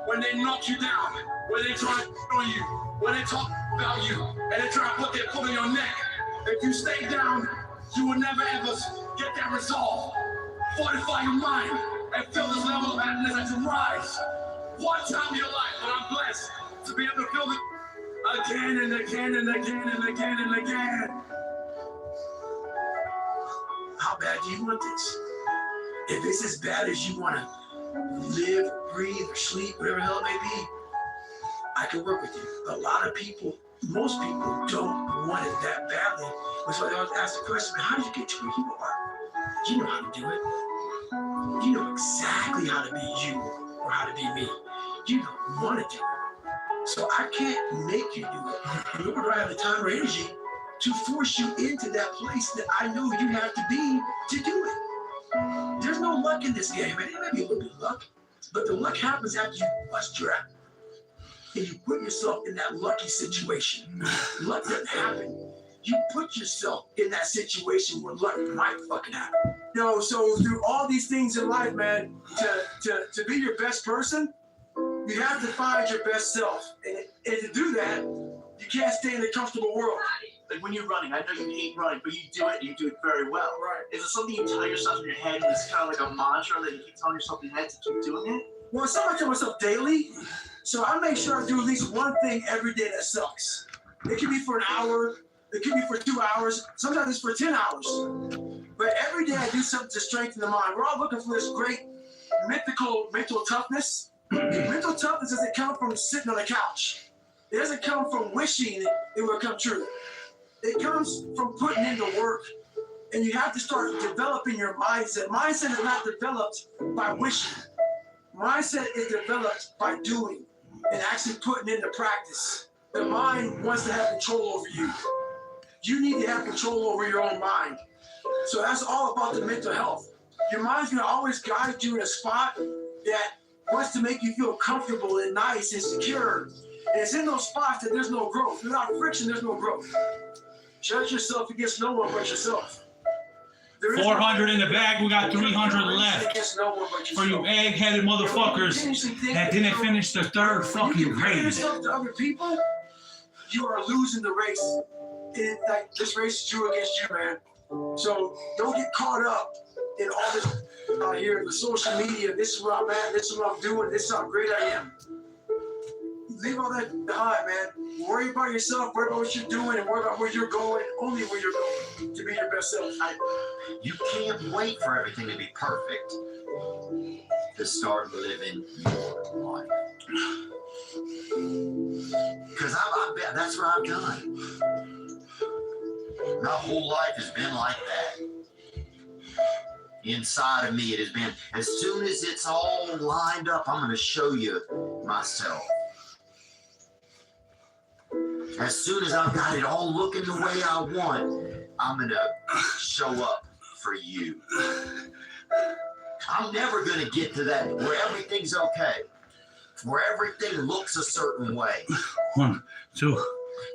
When they knock you down, when they try to on you, when they talk about you, and they try to put their foot on your neck. If you stay down, you will never ever get that resolve. Fortify your mind and feel this level of happiness as you rise. One time in your life, but I'm blessed to be able to feel it again and again and again and again and again. How bad do you want this? If it's as bad as you want to live, breathe, or sleep, whatever the hell it may be, I can work with you. A lot of people, most people don't want it that badly. That's why they always ask the question, man, how did you get to where you are? You know how to do it. You know exactly how to be you or how to be me. You don't want to do it. So I can't make you do it. Nor do I have the time or energy to force you into that place that I know you have to be to do it. There's no luck in this game, man. There may be a little bit of luck, but the luck happens after you bust your ass and you put yourself in that lucky situation. Luck doesn't happen. You put yourself in that situation where luck might fucking happen. You know, so through all these things in life, man, to be your best person, you have to find your best self. And to do that, you can't stay in a comfortable world. Like when you're running, I know you hate running, but you do it and you do it very well. Right. Is it something you tell yourself in your head and it's kind of like a mantra that you keep telling yourself in your head to keep doing it? Well, it's something I tell myself daily. So I make sure I do at least one thing every day that sucks. It could be for an hour, it could be for 2 hours, sometimes it's for 10 hours. But every day I do something to strengthen the mind. We're all looking for this great mental toughness. Mental toughness doesn't come from sitting on a couch. It doesn't come from wishing it will come true. It comes from putting in the work. And you have to start developing your mindset. Mindset is not developed by wishing. Mindset is developed by doing and actually putting into practice. The mind wants to have control over you. You need to have control over your own mind. So that's all about the mental health. Your mind's gonna always guide you in a spot that wants to make you feel comfortable and nice and secure. And it's in those spots that there's no growth. Without friction, there's no growth. Judge yourself against no one but yourself. 400 in the bag, we got 300 left. For you egg-headed motherfuckers that didn't finish the third fucking race. Yourself to other people, you are losing the race. And like this race is you against you, man. So don't get caught up in all this out here, the social media. This is where I'm at. This is what I'm doing. This is how great I am. Leave all that behind, man. Worry about yourself. Worry about what you're doing, and worry about where you're going. Only where you're going to be your best self. You can't wait for everything to be perfect to start living your life. Because that's what I've done. My whole life has been like that. Inside of me, it has been, as soon as it's all lined up, I'm going to show you myself. As soon as I've got it all looking the way I want, I'm going to show up for you. I'm never going to get to that where everything's okay, where everything looks a certain way. 1, 2,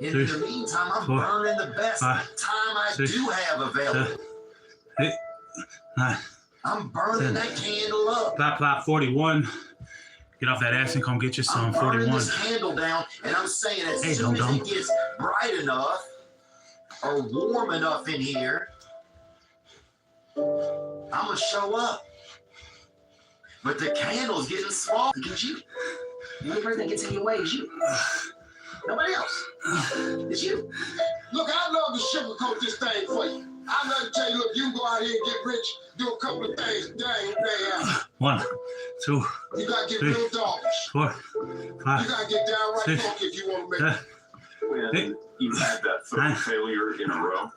In 3, the meantime, I'm 4, burning the best 5, time I 6, do have available. 8, 9. I'm burning 10. that candle up. Plop 41. Get off that ass and come get you some. I'm 41. burning this candle down, and I'm saying as soon as it gets bright enough or warm enough in here, I'm gonna show up. But the candle's getting small. Look at you. The only person that gets in your way is you. Nobody else. It's you. Look, I love to sugarcoat this thing for you. I love to tell you, look, you can go out here and get rich, do a couple of things. Dang, 1, 2, you gotta get 3, real doggish. 4, 5. You gotta get downright 6, funky if you want to make it. When you had that third failure in a row,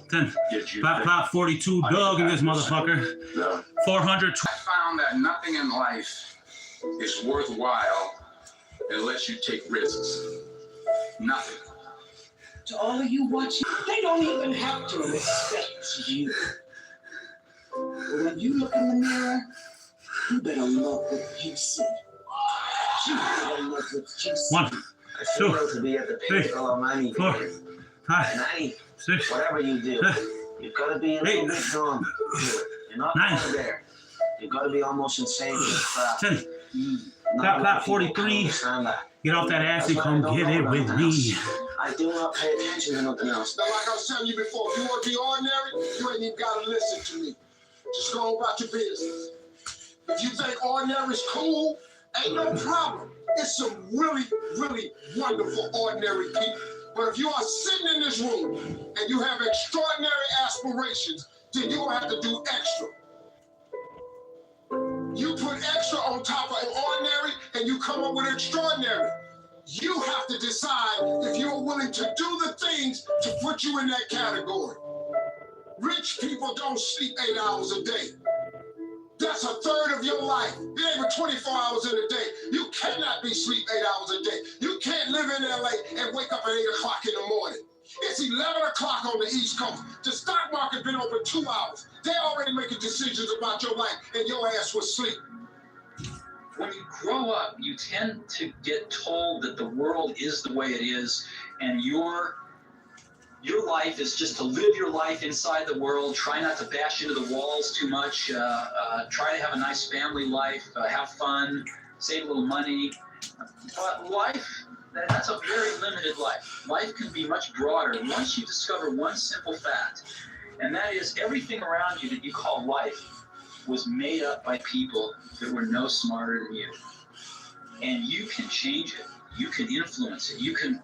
10. Plop 42. Dog in this motherfucker. 400. I found that nothing in life is worthwhile unless you take risks. Nothing. To all of you watching, they don't even have to respect you. But when you look in the mirror, you better love what you see. You better love what you see. 1, 2, to be at the 3, pinnacle of my 4, 5, and I need 6, whatever you do. 7, You've got to be a little bit dumb. You're not 9, there. You've got to be almost insane. 10. Plop 43. Get off that ass and come get it with me. I do not pay attention to nothing else. Now, like I was telling you before, if you want to be ordinary, you ain't even got to listen to me. Just go about your business. If you think ordinary is cool, ain't no problem. It's some really, really wonderful ordinary people. But if you are sitting in this room and you have extraordinary aspirations, then you're going to have to do extra. You put extra on top of ordinary and you come up with extraordinary. You have to decide if you're willing to do the things to put you in that category. Rich people don't sleep 8 hours a day. That's a third of your life. It ain't but 24 hours in a day. You cannot be sleep 8 hours a day. You can't live in LA and wake up at 8 o'clock in the morning. It's 11 o'clock on the East Coast. The stock market been open 2 hours. They already making decisions about your life and your ass was asleep. When you grow up, you tend to get told that the world is the way it is, and your life is just to live your life inside the world, try not to bash into the walls too much, try to have a nice family life, have fun, save a little money. But life, that's a very limited life. Life can be much broader once you discover one simple fact, and that is everything around you that you call life was made up by people that were no smarter than you. And you can change it. You can influence it. You can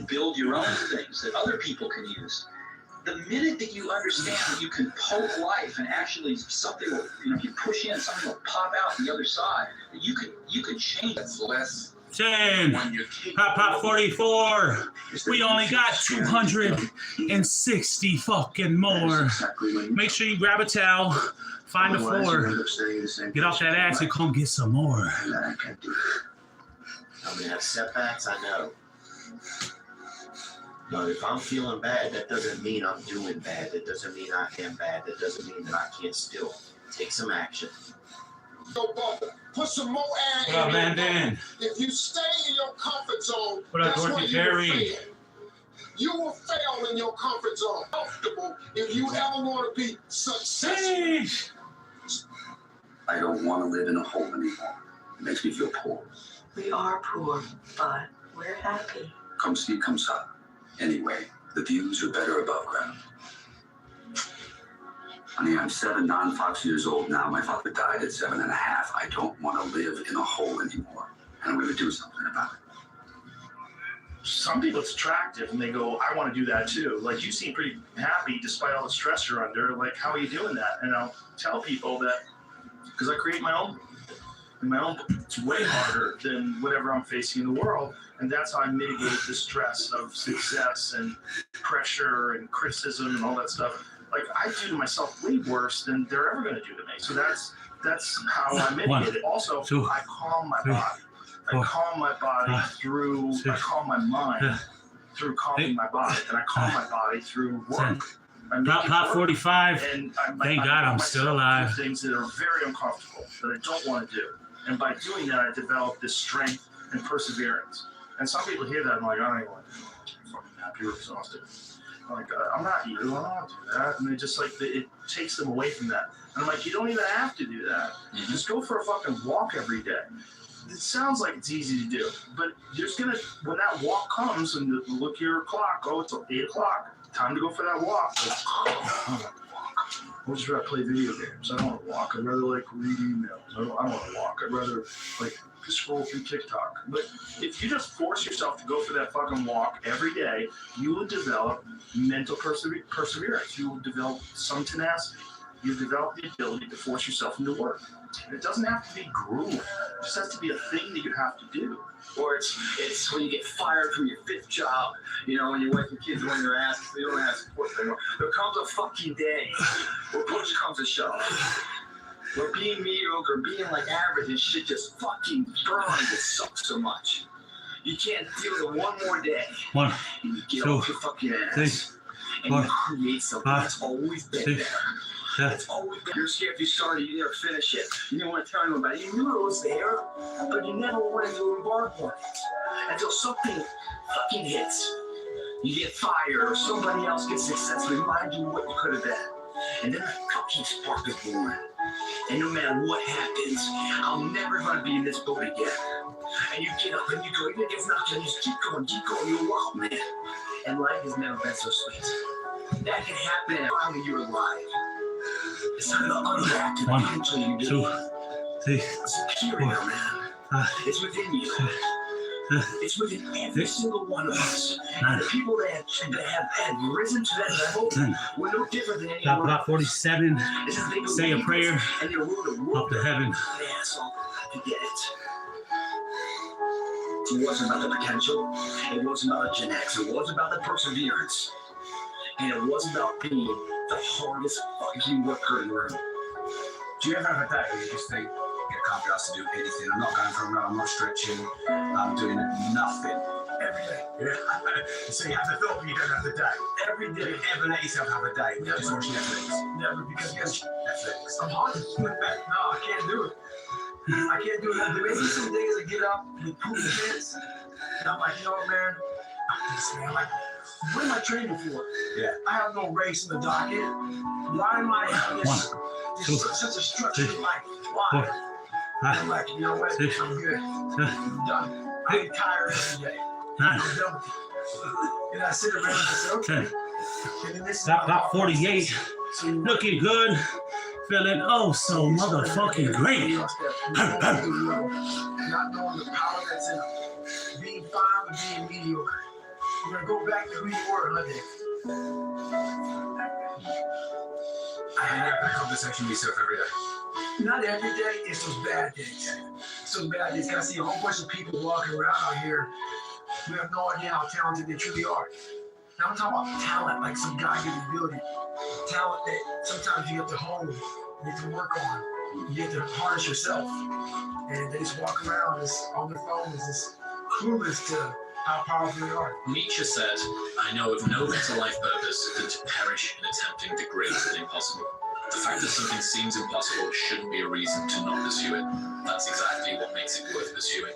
build your own things that other people can use. The minute that you understand that you can poke life and actually something will, if you push in, something will pop out the other side. You could change it. Less 10, Pop 44. We only got 260 fucking more. Make sure you grab a towel, find the floor, get off that ass and come get some more. I'm gonna have setbacks, I know. But if I'm feeling bad, that doesn't mean I'm doing bad. That doesn't mean I am bad. That doesn't mean that I can't still take some action. Put some more air What up, Landon? If you stay in your comfort zone, What up, that's Dorothy where you will Perry? fail. You will fail in your comfort zone. Comfortable if you ever want to be successful. I don't want to live in a hole anymore. It makes me feel poor. We are poor, but we're happy. Come see, come saw. Anyway, the views are better above ground. Honey, I'm 7 non-Fox years old now. My father died at 7.5. I don't want to live in a hole anymore. And I'm going to do something about it. Some people it's attractive and they go, I want to do that too. Like, you seem pretty happy despite all the stress you're under. Like, how are you doing that? And I'll tell people that because I create my own. And my own, it's way harder than whatever I'm facing in the world. And that's how I mitigate the stress of success and pressure and criticism and all that stuff. Like, I do to myself way worse than they're ever going to do to me. So that's how I mitigate it. Also, I calm my body. I calm my body through, I calm my mind through calming my body. And I calm my body through work. Pop 45. And Thank God I'm still alive. Things that are very uncomfortable that I don't want to do. And by doing that, I develop this strength and perseverance. And some people hear that and like, I don't even want to do it. I'm fucking happy, you're exhausted. I'm like, I'm not you, I don't want to do that. And they just like, it takes them away from that. And I'm like, you don't even have to do that. Just go for a fucking walk every day. It sounds like it's easy to do, but there's gonna, when that walk comes and you look at your clock, oh, it's 8 o'clock, time to go for that walk. Like, I don't want to walk. I'll just rather play video games. I don't want to walk. I'd rather like read emails. I don't want to walk. I'd rather like scroll through TikTok. But if you just force yourself to go for that fucking walk every day, you will develop mental perseverance. You will develop some tenacity. You develop the ability to force yourself into work. And it doesn't have to be grueling. It just has to be a thing that you have to do. Or it's when you get fired from your 5th job, you know, when your wife and kids are on their ass, they don't have support anymore. There comes a fucking day where push comes to shove. Where being mediocre, being like average and shit just fucking burns. It sucks so much. You can't deal with it one more day. One, and you get 2, off your fucking ass. 3, and 4, you create something 5, that's always been 6, there. 7. It's always been. You're scared if you start it, you never finish it. You didn't want to tell anyone about it. You knew it was there, but you never wanted to embark on it. Until something fucking hits. You get fired or somebody else gets successful, remind you what you could have been. And then a fucking spark is born. And no matter what happens, I'm never going to be in this boat again. And you get up and you go, even if it's not, you just keep going, you're a wild man. And life has never been so sweet. That can happen at time when you're alive. It's time to unlock the potential you do. 1, 2, 3, It's superior, 4, man. 5, It's within you. It's within every single one of us. And the people that have risen to that level were no different than anyone. About 47. Say a prayer and they're willing to work up to heaven. their ass off to get it. It wasn't about the potential. It wasn't about the genetics. It wasn't about the perseverance. And it wasn't about being the hardest fucking worker in the room. Do you ever have a day where you just think, I can't be asked to do anything? I'm not going for a run, I'm not stretching, I'm doing nothing every day. Yeah. So you have the thought, but you don't have the day. Every day. You ever let yourself have a day where you just watch Netflix? Never, because Netflix. I'm honest. No, I can't do it. I can't do it. There may be some days I get up and poop the pants, and I'm like, you know what, man? I'm like, what am I training for? Yeah. I have no race in the docket. Why am I having this such a structured life? Why? I'm like, you know what? I'm good. I'm done. I get tired every day. I'm done with it. And I sit around and say, okay. And then this is About 48. Looking good. Feeling oh so motherfucking great. Not knowing the power that's in them. Being fine with being mediocre. You're gonna go back to who you were, huh, Dick? I have that conversation with yourself every day. Not every day, it's those bad days. Those bad days. I see a whole bunch of people walking around out here who have no idea how talented they truly are. Now I'm talking about talent, like some God-given ability. Talent that sometimes you have to hone, you have to work on, you have to harness yourself. And they just walk around on their phones, just clueless to how powerful they are. Nietzsche said, I know of no better life purpose than to perish in attempting the great and impossible. The fact that something seems impossible shouldn't be a reason to not pursue it. That's exactly what makes it worth pursuing.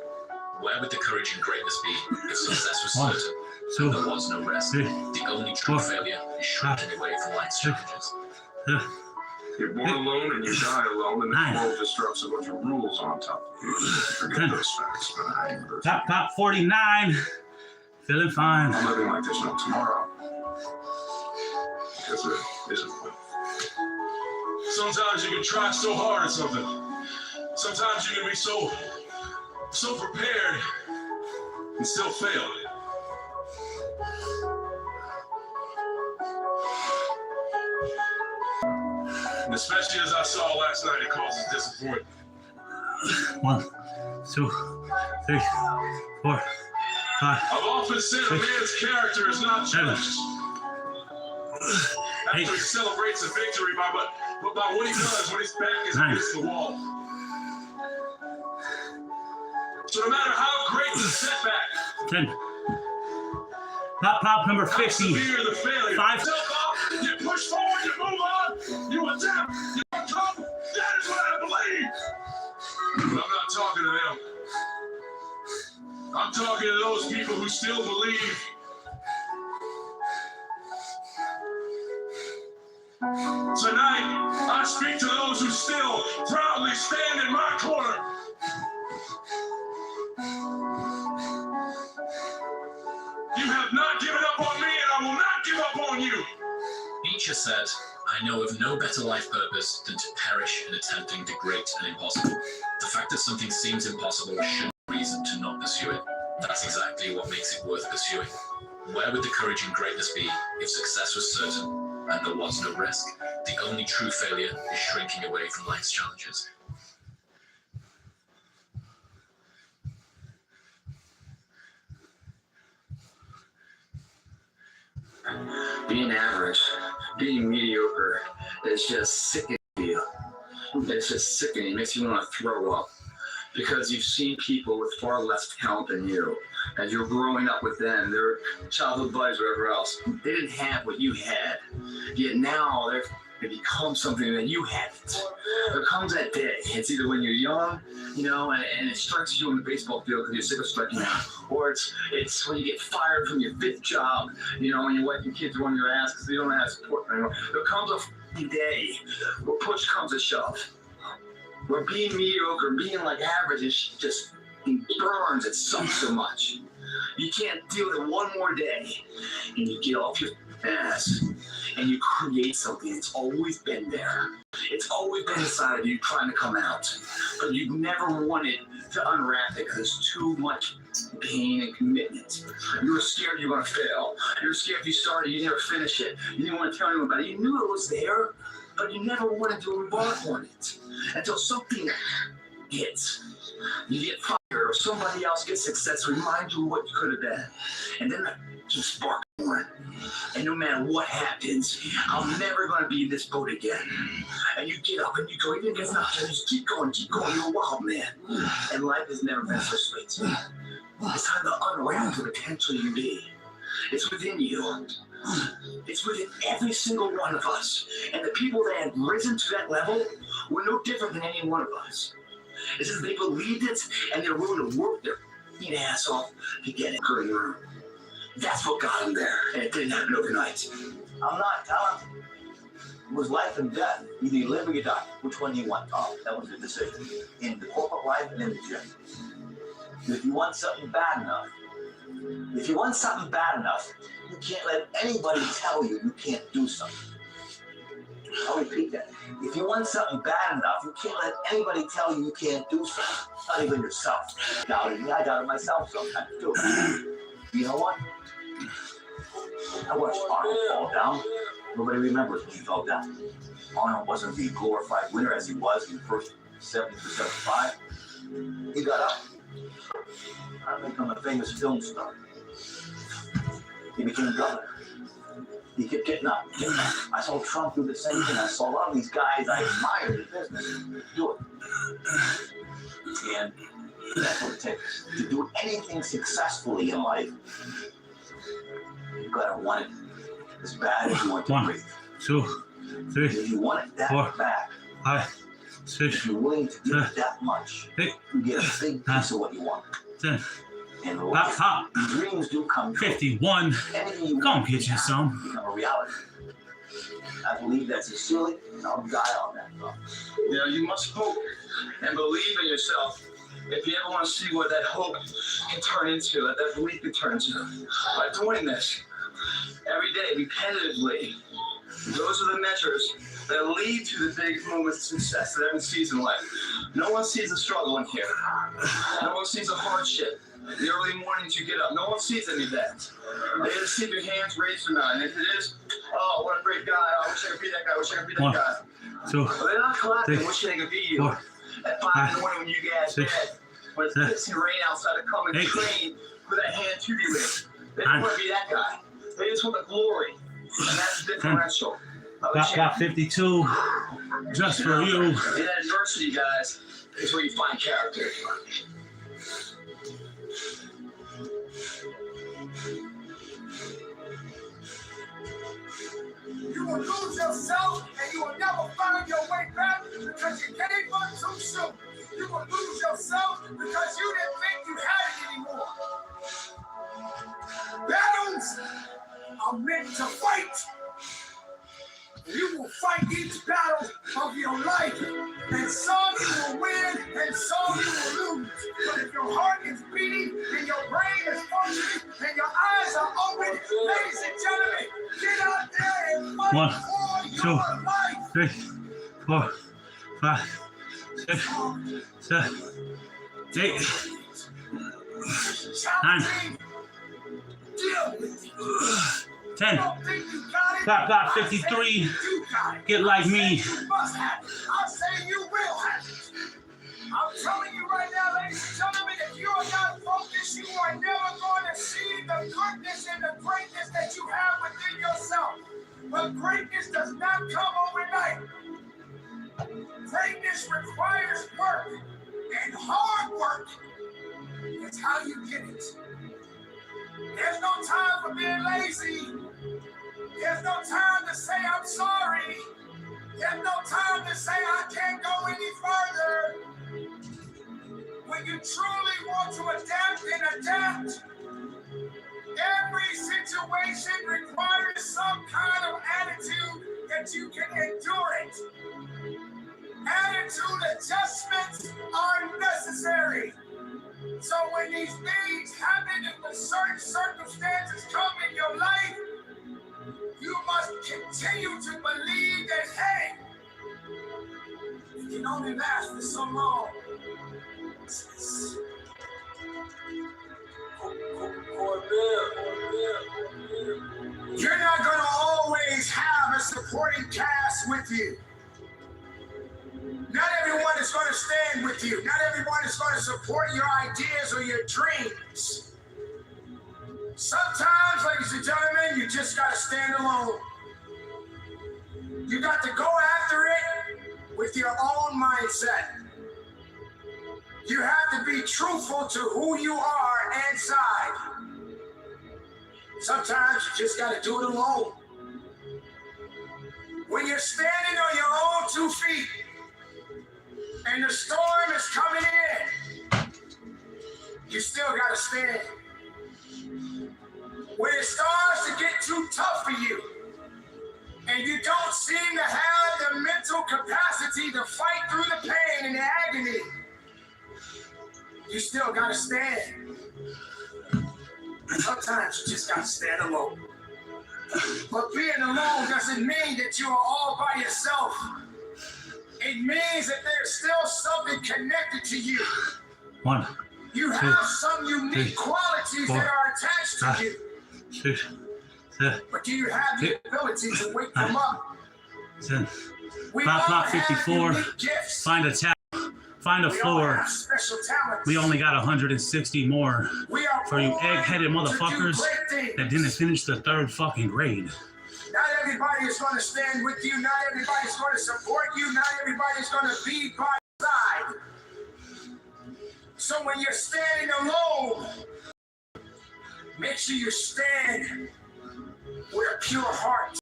Where would the courage and greatness be if success was certain and there was no rest? The only true failure is shrinking away from life's challenges. You're born alone and you die alone, and the world just drops a bunch of rules on top of you. Forget those facts, but I ain't those. Top 49. Feeling fine. I'm living like there's no tomorrow. Because there isn't one. Sometimes you can try so hard at something. Sometimes you can be so prepared and still fail. And especially as I saw last night, it causes disappointment. 1, 2, 3, 4, 5. I've often said a man's character is not judged after he celebrates a victory but by what he does when his back is against the wall. So no matter how great the setback, 10. Pop number 50. how severe the failure, 5. You push forward, you move on, you adapt, you come. That is what I believe. But I'm not talking to them. I'm talking to those people who still believe. Tonight, I speak to those who still proudly stand in my corner. You have not given up on me, and I will not give up on you. Nietzsche said, I know of no better life purpose than to perish in attempting the great and impossible. The fact that something seems impossible shouldn't be a reason to not pursue it. That's exactly what makes it worth pursuing. Where would the courage and greatness be if success was certain and there was no risk? The only true failure is shrinking away from life's challenges. Being average, being mediocre is just sickening you. It's just sickening. It makes you want to throw up. Because you've seen people with far less talent than you. As you're growing up with them, their childhood buddies, whatever else, they didn't have what you had. Yet now they become something that you haven't. There comes that day. It's either when you're young, and it strikes you on the baseball field because you're sick of striking out, or it's when you get fired from your 5th job, when your wife and kids are on your ass because you don't have support anymore. There comes a day where push comes to shove. Where being mediocre, being like average, is just burns, it sucks so much. You can't deal with it one more day, and you get off your ass, and you create something. It's always been there. It's always been inside of you trying to come out. But you've never wanted to unwrap it because it's too much pain and commitment. You were scared you were going to fail. You were scared if you started, you never finish it. You didn't want to tell anyone about it. You knew it was there, but you never wanted to embark on it until something hits. You get fired or somebody else gets success, remind you of what you could have been. And then that just spark more. And no matter what happens, I'm never going to be in this boat again. And you get up and you go, even if it's not, just keep going, you're a wild man. And life has never been so sweet. It's time to unwrap the potential you be. It's within you. It's within every single one of us. And the people that have risen to that level were no different than any one of us. It's just they believed it and they're willing to work their ass off to get it in the room. That's what got them there, and it didn't happen overnight. I'm not telling you. It was life and death. Either you live or you die. Which one do you want, Tom? That was the decision. In the corporate life and in the gym. If you want something bad enough, you can't let anybody tell you you can't do something. I'll repeat that. If you want something bad enough, you can't let anybody tell you you can't do something. Not even yourself. Doubted me, I doubted myself sometimes too. You know what? I watched Arnold fall down. Nobody remembers when he fell down. Arnold wasn't the glorified winner as he was in the first 70 to 75. He got up. I became a famous film star. He became governor. He kept getting up. I saw Trump do the same thing. I saw a lot of these guys I admired in business do it. And that's what it takes. To do anything successfully in life, you've got to want it as bad as you want to breathe. 2, 3, if you want it that 4, bad, 5, 6, if you're willing to give it that much, you get a big piece of what you want. 10, and life, dreams do come true. 51. Go get you some. Become a reality. I believe that sincerely, and I'll die on that. You know, you must hope and believe in yourself. If you ever want to see what that hope can turn into, what that belief can turn into, by doing this every day, repetitively, those are the measures that lead to the big moments of success that everyone sees in life. No one sees the struggle in here. No one sees the hardship. The early mornings you get up, no one sees any of that. They just see your hands raised or not. And if it is, oh, what a great guy. Oh, I wish I could be that guy. I wish I could be that guy. 2, But they're not clapping, 3, wishing they could be you. 4, At 5 in the morning when you get out of 6, bed, when it's pissing rain outside to come and 8, train with that hand to be raised. They don't want to be that guy. They just want the glory. And that's the differential. Got 52 just for you. In adversity, guys, is where you find character. You will lose yourself and you will never find your way back because you gave up too soon. You will lose yourself because you didn't think you had it anymore. Battles are meant to fight. You will fight each battle of your life, and some you will win and some you will lose. But if your heart is beating and your brain is functioning and your eyes are open, ladies and gentlemen, get out there and fight 1, for 2, your life. 3, 4, 5, 6, 7, 8, 9, 10. Got 53. Get like me. I say you will have it. I'm telling you right now, ladies and gentlemen, if you are not focused, you are never going to see the goodness and the greatness that you have within yourself. But greatness does not come overnight. Greatness requires work, and hard work is how you get it. There's no time for being lazy. There's no time to say I'm sorry. There's no time to say I can't go any further. When you truly want to adapt, every situation requires some kind of attitude that you can endure it. Attitude adjustments are necessary. So when these things happen and when certain circumstances come in your life, You must continue to believe that, hey, it can only last for so long. You're not going to always have a supporting cast with you. Not everyone is going to stand with you. Not everyone is going to support your ideas or your dreams. Sometimes, ladies and gentlemen, you just got to stand alone. You got to go after it with your own mindset. You have to be truthful to who you are inside. Sometimes you just got to do it alone. When you're standing on your own 2 feet and the storm is coming in, you still got to stand. When it starts to get too tough for you and you don't seem to have the mental capacity to fight through the pain and the agony, you still got to stand. Sometimes you just got to stand alone. But being alone doesn't mean that you are all by yourself. It means that there's still something connected to you. 1, You 2, have some unique 3, qualities 4, that are attached to 5, you. 6, 7, But do you have the ability to wake them up? 10. We Block all 54. have unique gifts. Find a tab. Find a We all floor. have special talents. We only got 160 more We are for you born egg-headed to do motherfuckers great things. that didn't finish the 3rd fucking grade. Not everybody is going to stand with you. Not everybody's going to support you. Not everybody's going to be by your side. So when you're standing alone, make sure you stand with a pure heart,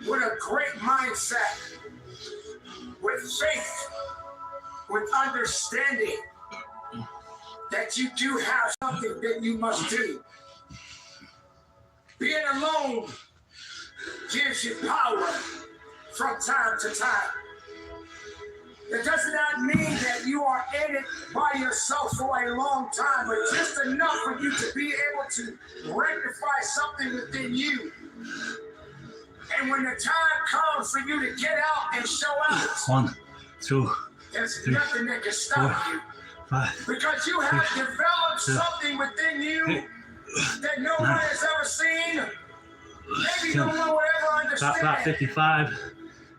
with a great mindset, with faith, with understanding that you do have something that you must do. Being alone gives you power from time to time. It does not mean that you are in it by yourself for a long time, but just enough for you to be able to rectify something within you. And when the time comes for you to get out and show out, 1, 2, there's 3, nothing that can stop 4, you. 5, Because you have 6, developed 7, something within you 8, that no one 9, has ever seen. Maybe 10. no one will ever understand. Block 55.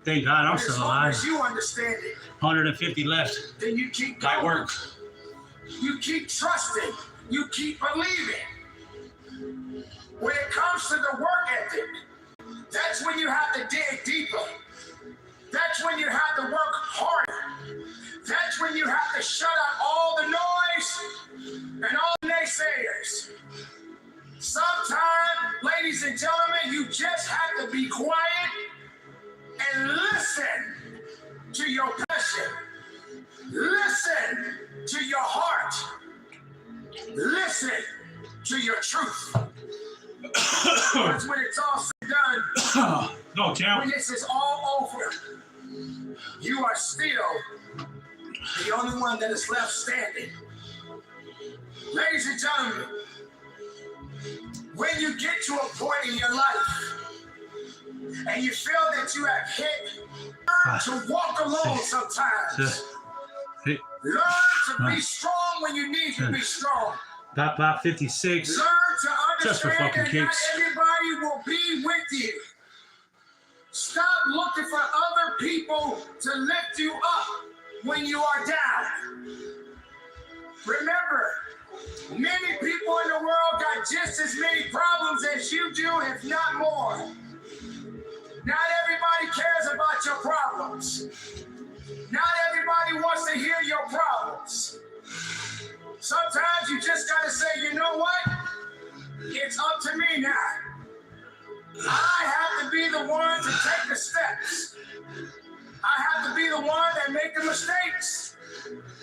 Thank God I'm But still as long alive. as you understand it, 150 left. then you keep Light going. work. You keep trusting. You keep believing. When it comes to the work ethic, that's when you have to dig deeper. That's when you have to work harder. That's when you have to shut out all the noise and all the naysayers. Sometimes, ladies and gentlemen, you just have to be quiet and listen to your passion. Listen to your heart. Listen to your truth. Because when it's all said and done, no, champ. when this is all over, you are still the only one that is left standing. Ladies and gentlemen, when you get to a point in your life and you feel that you have hit, learn to walk alone sometimes. Learn to be strong when you need to be strong. Block 56. Learn to Just for understand fucking that kicks. not everybody will be with you. Stop looking for other people to lift you up when you are down. Remember, many people in the world got just as many problems as you do, if not more. Not everybody cares about your problems. Not everybody wants to hear your problems. Sometimes you just gotta say, you know what? It's up to me now. I have to be the one to take the steps. I have to be the one that make the mistakes.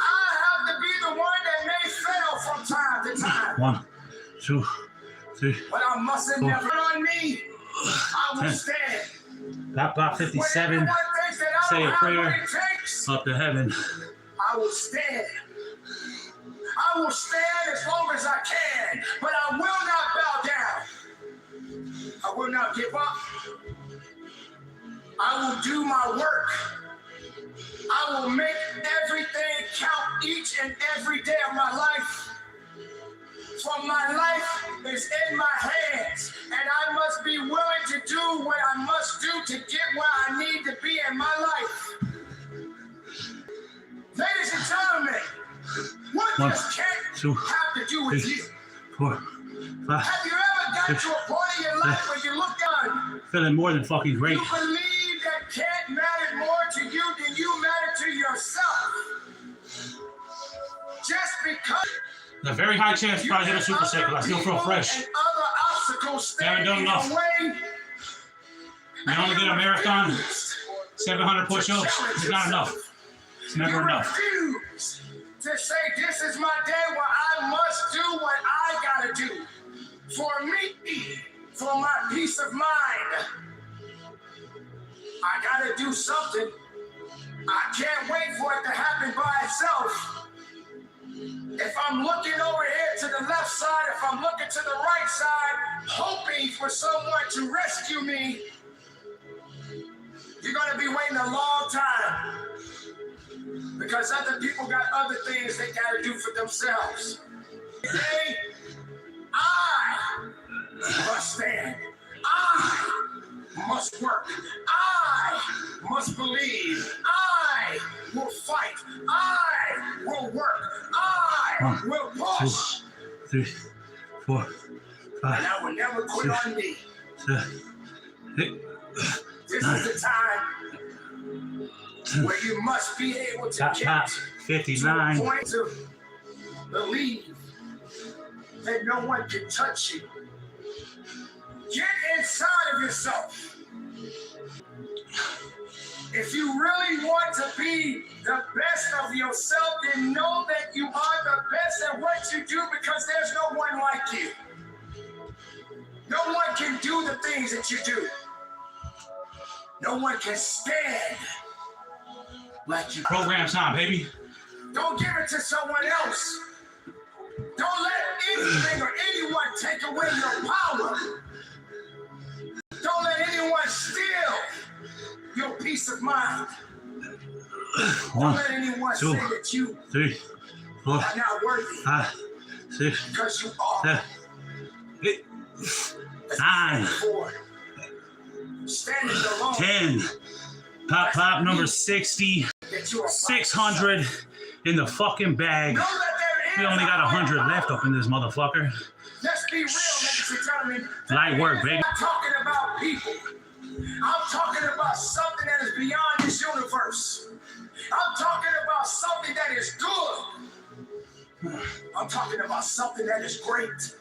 I have to be the one that may fail from time to time. 1, 2, 3. But I mustn't 4, never on me. I will 10. stand. Block 57. When everyone thinks that I Say don't a have prayer. what it takes, Up to heaven. I will stand. I will stand as long as I can, but I will not bow down. I will not give up. do my work. I will make everything count each and every day of my life. For my life is in my hands, and I must be willing to do what I must do to get where I need to be in my life. Ladies and gentlemen, what does Kent have to do with you? 4, 5. Have you ever got to a point in your life where you look down? Feeling more than fucking great. You believe that Kent mattered more to you than you matter to yourself. Just because. A very high chance to probably hit a superset because I still feel fresh. And other obstacles Haven't done enough. You only did a marathon, 700 push-ups. It's not enough. It's never enough. You refuse to say this is my day where I must do what I gotta do. For me, for my peace of mind. I gotta do something. I can't wait for it to happen by itself. If I'm looking over here to the left side, if I'm looking to the right side, hoping for someone to rescue me, you're gonna be waiting a long time. Because other people got other things they gotta do for themselves. Today, I must stand. I must work. I must believe. I will fight. I will work. I will push. 2, 3, 4, 5. And I will never quit 6, on me. 7, 8, This 9, is the time 10. where you must be able to Top, get 59. to a point of believe that no one can touch you. Get inside of yourself. If you really want to be the best of yourself, then know that you are the best at what you do because there's no one like you. No one can do the things that you do. No one can stand like you. Program time, baby. Don't give it to someone else. Don't let anything or anyone take away your power. Don't let anyone steal your peace of mind. 1, Don't let anyone 2, say that you 3, 4, are not worthy. 5, 6, Because you are. 7, 8, 9, Standing alone. 10. Pop number 60. 600 in the fucking bag. We only got 100 left up in this motherfucker. Let's be real, ladies and gentlemen. Light work, baby. I'm not talking about people. I'm talking about something that is beyond this universe. I'm talking about something that is good. I'm talking about something that is great.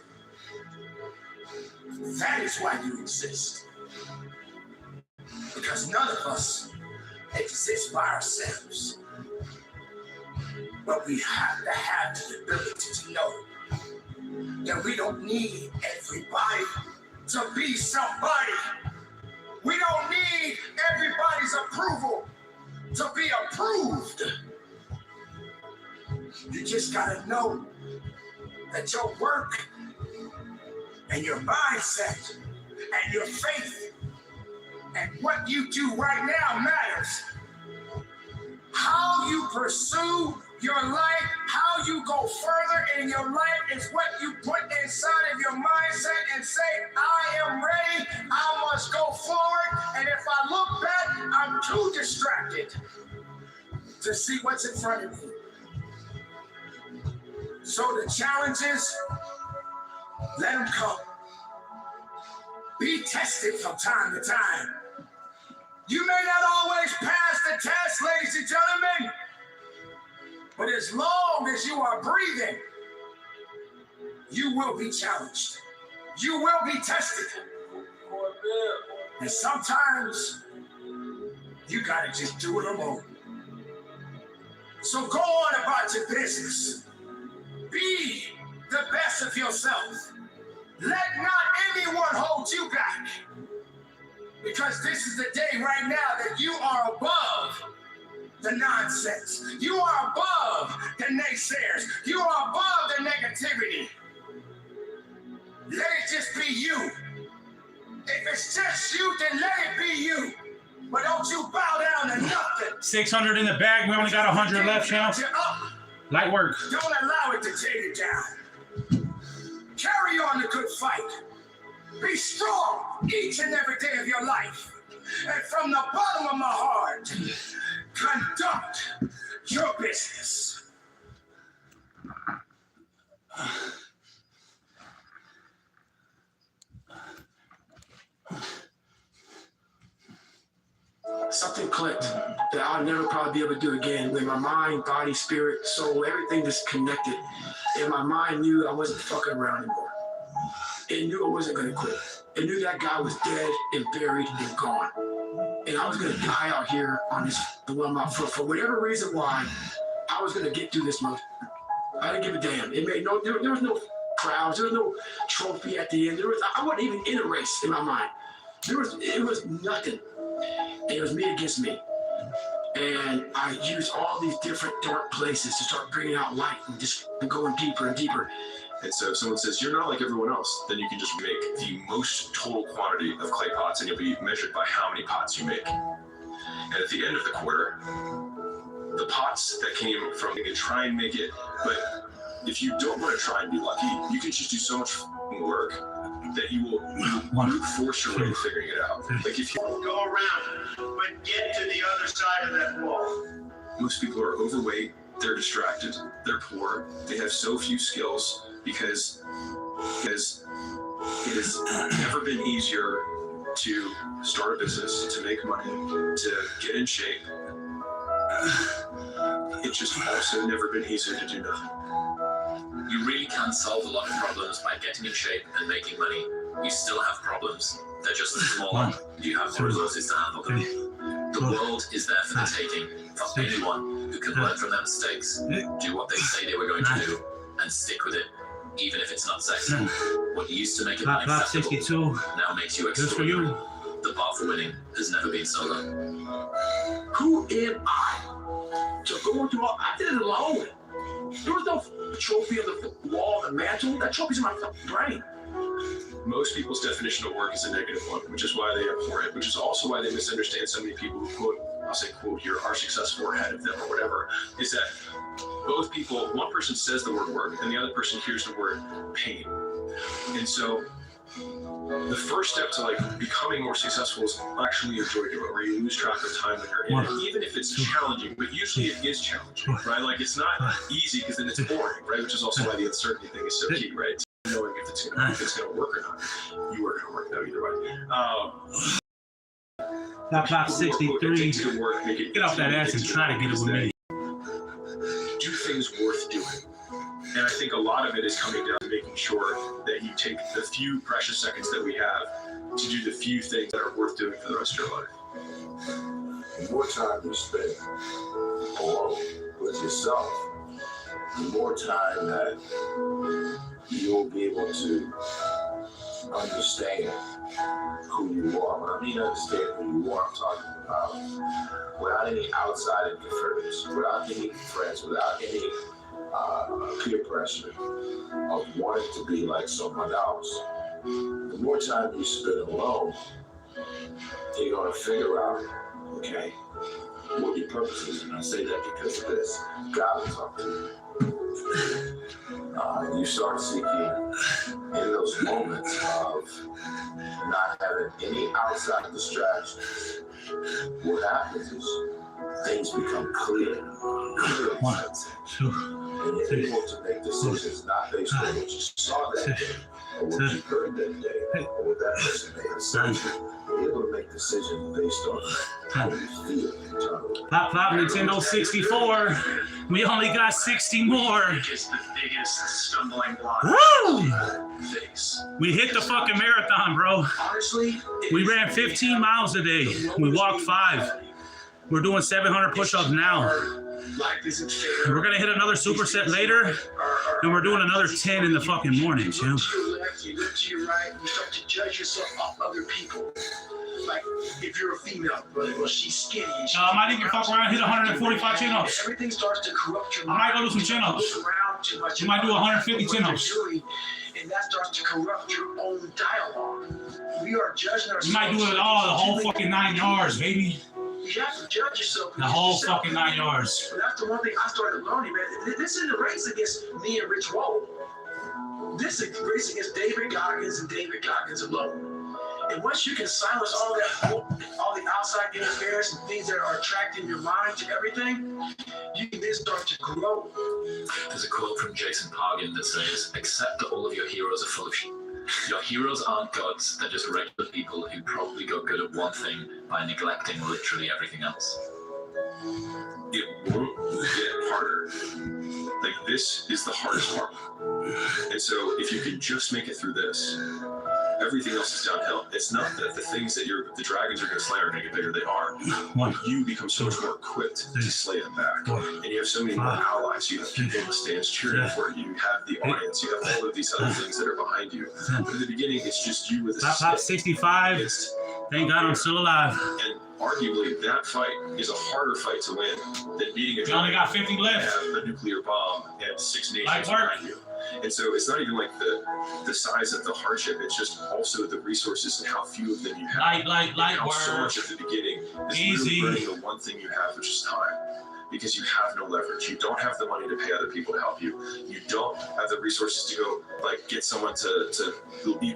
That is why you exist. Because none of us exist by ourselves. But we have to have the ability to know that we don't need everybody to be somebody. We don't need everybody's approval to be approved. You just gotta know that your work and your mindset and your faith and what you do right now matters. How you pursue your life, how you go further in your life is what you put inside of your mindset and say, I am ready, I must go forward. And if I look back, I'm too distracted to see what's in front of me. So the challenges, let them come. Be tested from time to time. You may not always pass the test, ladies and gentlemen, but as long as you are breathing, you will be challenged. You will be tested. And sometimes you gotta just do it alone. So go on about your business. Be the best of yourself. Let not anyone hold you back. Because this is the day right now that you are above the nonsense. You are above the naysayers. You are above the negativity. Let it just be you. If it's just you, then let it be you. But don't you 600 in the bag. We only got 100 left, champ. Light work. Don't allow it to take you down. Carry on the good fight. Be strong each and every day of your life. And from the bottom of my heart, conduct your business. Something clicked that I'll never probably be able to do again. When my mind, body, spirit, soul, everything just connected. And my mind knew I wasn't fucking around anymore. It knew I wasn't gonna quit. It knew that guy was dead and buried and gone. And I was gonna die out here on this for whatever reason why I was gonna get through this month. I didn't give a damn. It made no, there was no crowds, there was no trophy at the end. I wasn't even in a race in my mind. It was nothing. And it was me against me. And I used all these different dark places to start bringing out light and just going deeper and deeper. And so if someone says, you're not like everyone else, then you can just make the most total quantity of clay pots and you'll be measured by how many pots you make. And at the end of the quarter, the pots that came from, you can try and make it, but if you don't want to try and be lucky, you can just do so much work that you will force your way to figuring it out. Like if you go around, but get to the other side of that wall. Most people are overweight, they're distracted, they're poor, they have so few skills because it has never been easier to start a business, to make money, to get in shape. It's just also never been easier to do nothing. You really can solve a lot of problems by getting in shape and making money. You still have problems. They're just smaller. You have more resources to handle them. The world is there for the taking, for anyone who can learn from their mistakes, do what they say they were going to do, and stick with it, even if it's not sexy. What used to make it unacceptable now makes you extraordinary. The bar for winning has never been so low. Who am I to go through all? I did it alone. There was no trophy on the wall, the mantle. That trophy's in my brain. Most people's definition of work is a negative one, which is why they abhor it, which is also why they misunderstand so many people who quote, I'll say quote here, are successful or ahead of them or whatever, is that both people, one person says the word work and the other person hears the word pain. And so the first step to like becoming more successful is actually enjoy doing it, where you lose track of time when you're in it, even if it's challenging, but usually it is challenging, right? Like it's not easy because then it's boring, right? Which is also why the uncertainty thing is so key, right? Knowing if it's gonna work or not. You are gonna work though either way. Top 63. Get off that ass and try to get it with me. Do things worth doing. And I think a lot of it is coming down to making sure that you take the few precious seconds that we have to do the few things that are worth doing for the rest of your life. The more time you spend alone with yourself, the more time that you'll be able to understand who you are. When I mean understand who you are, I'm talking about without any outside interference, without any friends, without any peer pressure of wanting to be like someone else. The more time you spend alone, you're going to figure out, okay, what your purpose is. And I say that because of this. God will talk to you. You start seeking in those moments of not having any outside distractions. What happens is things become clear. One, two, and you're able to make decisions not based on what you saw that day, or what you heard that day, or what that person may have said. You're able to make decisions based on how you feel internally. Pop Nintendo 64. We only got 60 more. It's the biggest stumbling block. Woo! We hit the fucking marathon, bro. Honestly, we ran 15 miles a day. We walked 5. We're doing 700 push-ups now. We're gonna hit another superset later, and we're doing another 10 in the fucking morning, Jim. You look to your left, you look to your right, you start to judge yourself off other people. Like, if you're a female, well, she's skinny. I might even fuck around and hit 145 chin-ups. Everything starts to corrupt your mind. I might go do some chin-ups. You might do 150 chin-ups. And that starts to corrupt your own dialogue. We are judging ourselves. You might do it all, the whole fucking 9 yards, baby. You have to judge yourself. The whole fucking 9 yards. But that's the one thing I started learning, man. This isn't a race against me and Rich Roll. This is a race against David Goggins and David Goggins alone. And once you can silence all the outside interference and things that are attracting your mind to everything, you can then start to grow. There's a quote from Jason Pargin that says, "Accept that all of your heroes are full of shit. Your heroes aren't gods, they're just regular people who probably got good at one thing by neglecting literally everything else." It won't get harder. Like, this is the hardest part. And so if you can just make it through this, everything else is downhill. It's not that the things that the dragons are going to slay are going to get bigger. They are. But you become so much more equipped to slay them back. And you have so many more allies. You have people in the stands cheering for you. You have the audience. You have all of these other things that are behind you. But at the beginning, it's just you with a Top 65. Thank God I'm still alive. And arguably, that fight is a harder fight to win than beating a You only got 50 left. Have a nuclear bomb and 6 nations Lightwork. behind you. And so it's not even like the size of the hardship, it's just also the resources and how few of them you have. How so much at the beginning is really burning the one thing you have, which is time. Because you have no leverage. You don't have the money to pay other people to help you. You don't have the resources to go like get someone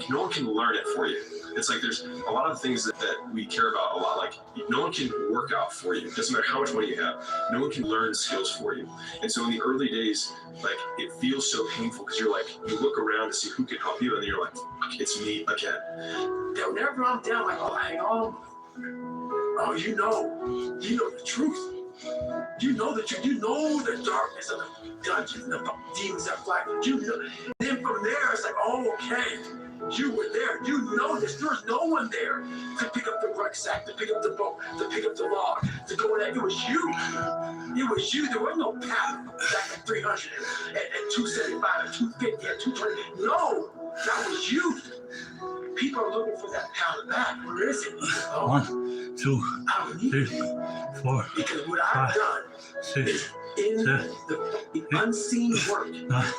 no one can learn it for you. It's like there's a lot of things that we care about a lot. Like no one can work out for you. It doesn't matter how much money you have. No one can learn skills for you. And so in the early days, like it feels so painful because you're like, you look around to see who can help you and then you're like, it's me again. Whenever I'm down, like, oh, hang on. Oh, you know the truth. You know the truth. You know the darkness of the dungeons, the demons that fly. You know. Then from there, it's like, oh, okay. You were there. You know this. There was no one there to pick up the rucksack, to pick up the boat, to pick up the log, to go in there. It was you. It was you. There was no path back at 300 and 275 and 250 and 220. No, that was you. People are looking for that pound back. Where is it? Oh, 1, 2, I don't need 3, 4, because what I've 5, done 6, is in 7, the unseen work. 9,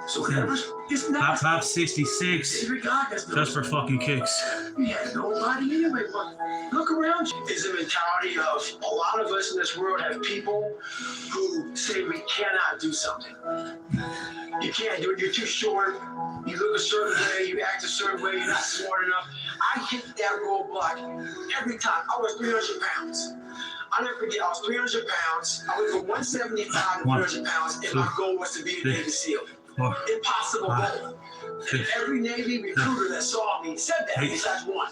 So whatever, it's not. Top 66. Just for fucking kicks. You had nobody anyway, but look around you. It's the mentality of a lot of us in this world have people who say we cannot do something. You can't do it, you're too short, you look a certain way, you act a certain way, you're not smart enough. I hit that roadblock every time. I was 300 pounds. I'll never forget, I was 300 pounds. I went from 175 to 300 pounds, and my goal was to be a Navy SEAL. Impossible goal. And every Navy recruiter that saw me said that, besides one.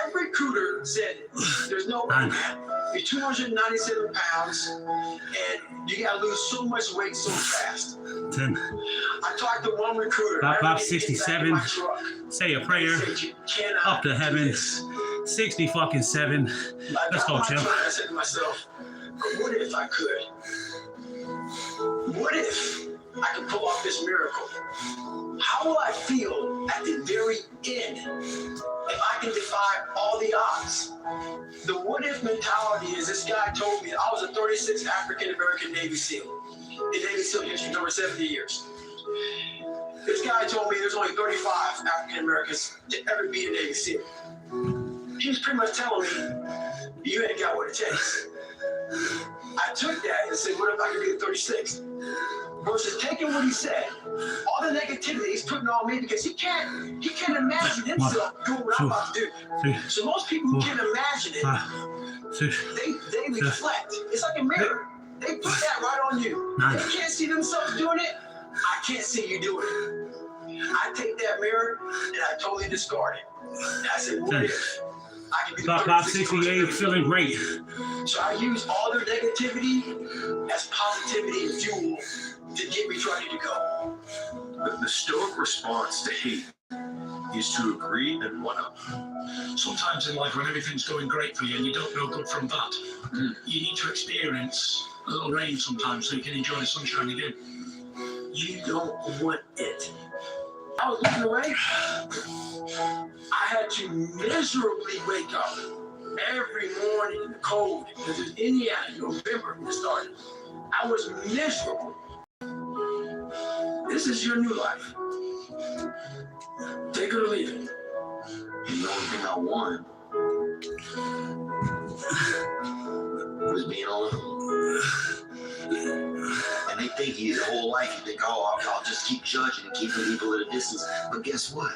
Every recruiter said, there's no way, man. You're 297 pounds, and you gotta lose so much weight so fast. 10. I talked to one recruiter. Top 67. Say a prayer. Up to heaven. 60 fucking 7. Let's go, champ. I said to myself, what if I could? What if I could pull off this miracle? How will I feel at the very end if I can defy all the odds? The what if mentality is this guy told me I was a 36th African American Navy SEAL. In Navy SEAL history, over 70 years. This guy told me there's only 35 African Americans to ever be a Navy SEAL. He was pretty much telling me, you ain't got what it takes. I took that and said, what if I could be the 36th? Versus taking what he said, all the negativity he's putting on me because he can't imagine himself doing what I'm about to do. So most people who can imagine it, they reflect. It's like a mirror. They put that right on you. They can't see themselves doing it. I can't see you doing it. I take that mirror and I totally discard it. And I said, what if I can be the 68, feeling great. So I use all their negativity as positivity and fuel to get me ready to go. The stoic response to hate is to agree and one up. Sometimes in life when everything's going great for you and you don't know good from bad, you need to experience a little rain sometimes so you can enjoy the sunshine again. You don't want it. I was looking away. I had to miserably wake up every morning in the cold because it's Indiana in November when it started. I was miserable. This is your new life. Take it or leave it. And the only thing I want think your whole life you think, oh, I'll just keep judging and keeping people at a distance. But guess what?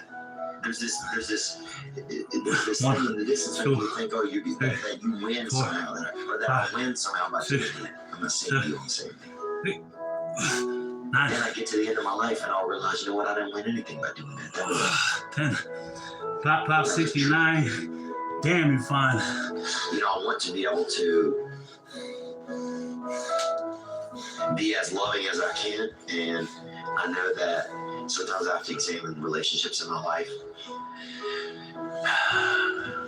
There's this thing in the distance where you think, oh, that you win somehow, or that I win somehow by doing that. I'm not saying you don't say anything. Then I get to the end of my life and I'll realize, you know what? I didn't win anything by doing that. That was 10. Pop 69. Damn, you fine. You know, I want to be able to be as loving as I can, and I know that sometimes I have to examine relationships in my life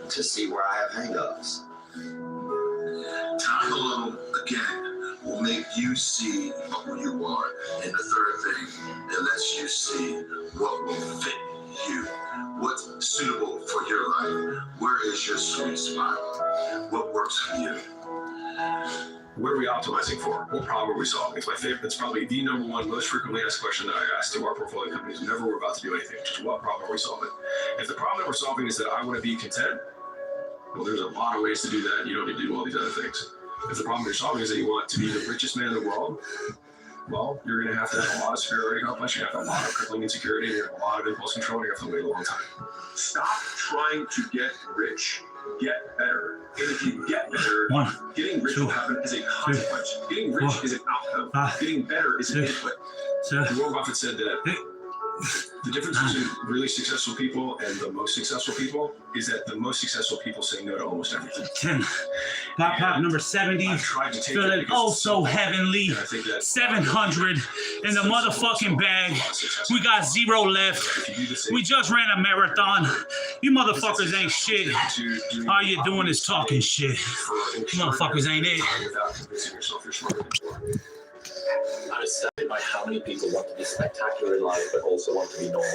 to see where I have hang-ups. Time alone, again, will make you see who you are. And the third thing, it lets you see what will fit you. What's suitable for your life? Where is your sweet spot? What works for you? What are we optimizing for? What problem are we solving? It's my favorite. It's probably the number one most frequently asked question that I ask to our portfolio companies whenever we're about to do anything. Just what problem are we solving? If the problem that we're solving is that I want to be content, well, there's a lot of ways to do that. You don't need to do all these other things. If the problem you're solving is that you want to be the richest man in the world, well, you're going to have a lot of superiority complex. You're going to have a lot of crippling insecurity. You're going to have a lot of impulse control. And you're going to have to wait a long time. Stop trying to get rich. Get better. And if you get better, getting rich will happen as a consequence. Getting rich is an outcome. Getting better is an input. Warren Buffett said that the difference between really successful people and the most successful people is that the most successful people say no to almost everything. 10. Pop number 70. Feeling oh so heavenly. 700 in the motherfucking bag. We got 0 left. We just ran a marathon. You motherfuckers ain't shit. All you're doing is talking shit. Motherfuckers ain't it. I'm astounded by how many people want to be spectacular in life but also want to be normal.